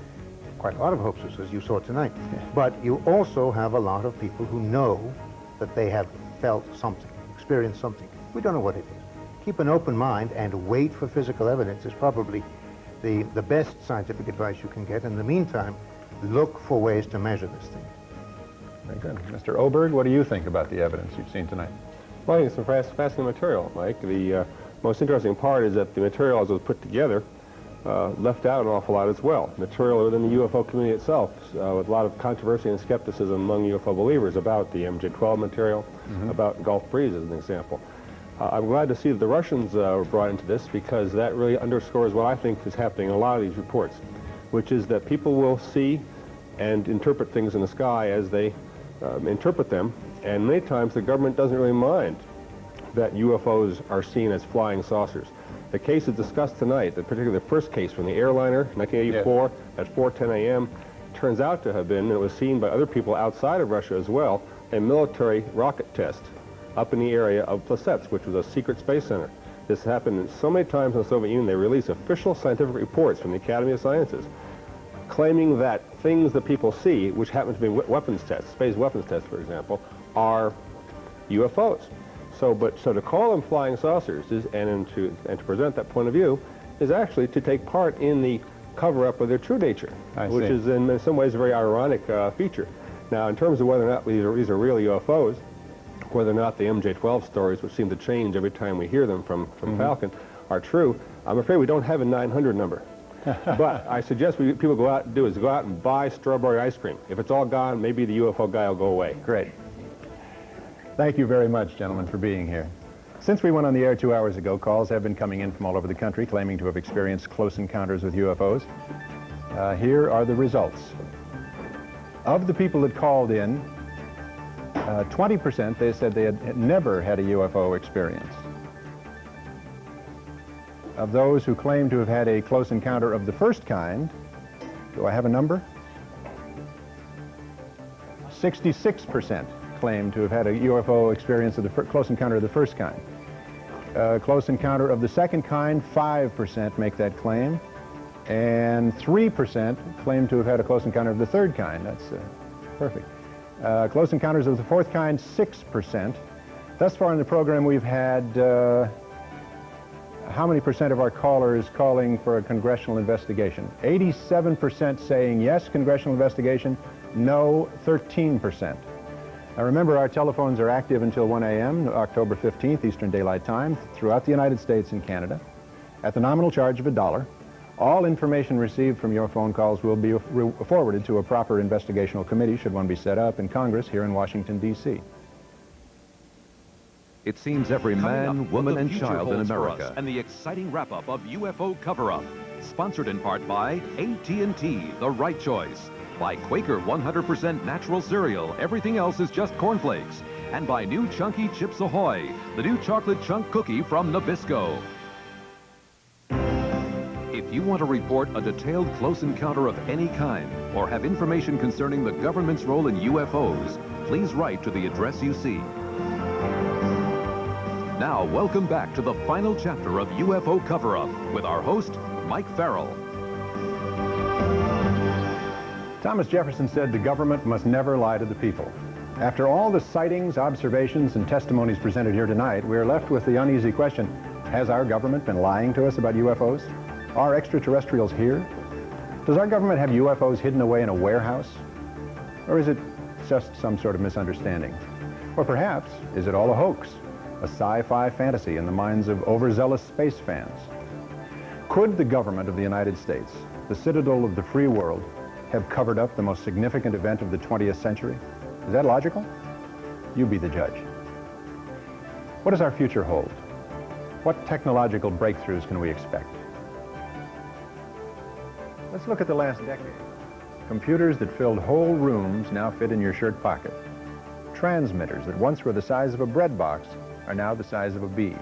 quite a lot of hoaxes, as you saw tonight. Yeah. But you also have a lot of people who know that they have felt something, experienced something. We don't know what it is. Keep an open mind and wait for physical evidence is probably the best scientific advice you can get. In the meantime, look for ways to measure this thing. Very good. Mr. Oberg, what do you think about the evidence you've seen tonight? Well, I think it's some fascinating material, Mike. The most interesting part is that the material as it was put together left out an awful lot as well. Material within the UFO community itself, with a lot of controversy and skepticism among UFO believers about the MJ-12 material, about Gulf Breeze as an example. I'm glad to see that the Russians were brought into this, because that really underscores what I think is happening in a lot of these reports, which is that people will see and interpret things in the sky as they interpret them, and many times the government doesn't really mind that UFOs are seen as flying saucers. The cases discussed tonight, particularly the first case from the airliner, 1984, at 4:10 a.m., turns out to have been, and it was seen by other people outside of Russia as well, a military rocket test up in the area of Plesetsk, which was a secret space center. This happened so many times in the Soviet Union, they released official scientific reports from the Academy of Sciences claiming that things that people see, which happen to be weapons tests, space weapons tests, for example, are UFOs. So to call them flying saucers and to present that point of view is actually to take part in the cover-up of their true nature, which is in some ways a very ironic feature. Now, in terms of whether or not these are real UFOs, whether or not the MJ-12 stories, which seem to change every time we hear them from Falcon, are true, I'm afraid we don't have a 900 number. But I suggest people go out and buy strawberry ice cream. If it's all gone, maybe the UFO guy will go away. Great. Thank you very much, gentlemen, for being here. Since we went on the air 2 hours ago, calls have been coming in from all over the country claiming to have experienced close encounters with UFOs. Here are the results. Of the people that called in, 20% they said they had never had a UFO experience. Of those who claim to have had a close encounter of the first kind, do I have a number? 66% claim to have had a UFO experience of the close encounter of the first kind. Close encounter of the second kind, 5% make that claim, and 3% claim to have had a close encounter of the third kind. That's perfect. Close encounters of the fourth kind, 6%. Thus far in the program, we've had how many percent of our callers calling for a congressional investigation? 87% saying yes, congressional investigation, no, 13%. Now remember, our telephones are active until 1 a.m., October 15th, Eastern Daylight Time, throughout the United States and Canada, at the nominal charge of $1. All information received from your phone calls will be forwarded to a proper investigational committee, should one be set up, in Congress here in Washington, D.C. It seems every man, woman, and child in America. And the exciting wrap-up of UFO Cover-Up, sponsored in part by AT&T, the right choice, by Quaker 100% natural cereal, everything else is just cornflakes, and by new Chunky Chips Ahoy, the new chocolate chunk cookie from Nabisco. If you want to report a detailed close encounter of any kind, or have information concerning the government's role in UFOs, please write to the address you see. Now, welcome back to the final chapter of UFO Cover-Up with our host, Mike Farrell. Thomas Jefferson said the government must never lie to the people. After all the sightings, observations, and testimonies presented here tonight, we are left with the uneasy question, has our government been lying to us about UFOs? Are extraterrestrials here? Does our government have UFOs hidden away in a warehouse? Or is it just some sort of misunderstanding? Or perhaps, is it all a hoax? A sci-fi fantasy in the minds of overzealous space fans? Could the government of the United States, the citadel of the free world, have covered up the most significant event of the 20th century? Is that logical? You be the judge. What does our future hold? What technological breakthroughs can we expect? Let's look at the last decade. Computers that filled whole rooms now fit in your shirt pocket. transmitters that once were the size of a bread box are now the size of a bee.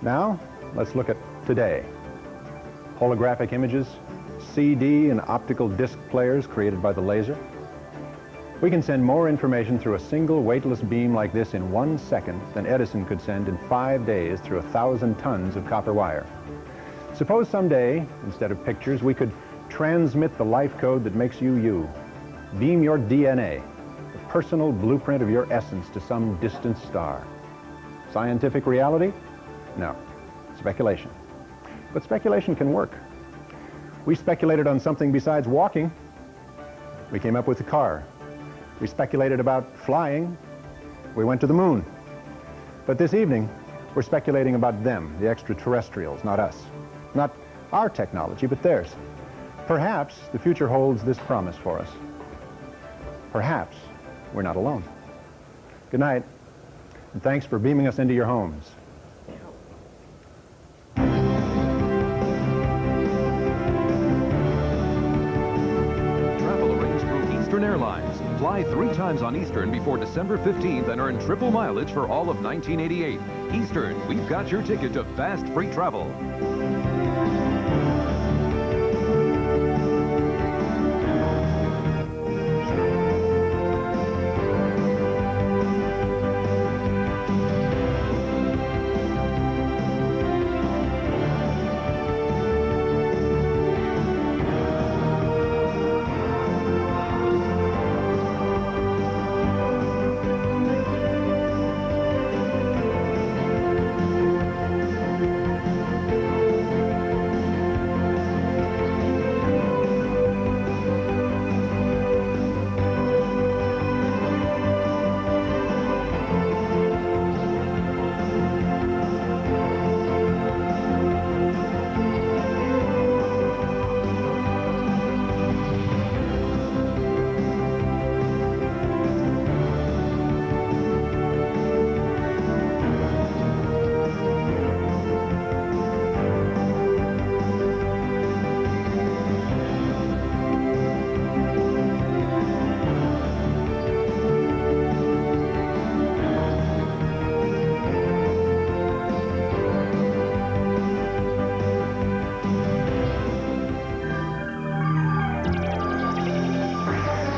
Now, let's look at today. Holographic images, CD and optical disc players created by the laser. We can send more information through a single weightless beam like this in 1 second than Edison could send in 5 days through 1,000 tons of copper wire. Suppose someday, instead of pictures, we could transmit the life code that makes you you. Beam your DNA, the personal blueprint of your essence, to some distant star. Scientific reality? No. Speculation. But speculation can work. We speculated on something besides walking. We came up with the car. We speculated about flying. We went to the moon. But this evening, we're speculating about them, the extraterrestrials, not us. Not our technology, but theirs. Perhaps the future holds this promise for us. Perhaps we're not alone. Good night, and thanks for beaming us into your homes. Travel arranged through Eastern Airlines. Fly 3 times on Eastern before December 15th and earn triple mileage for all of 1988. Eastern, we've got your ticket to fast free travel.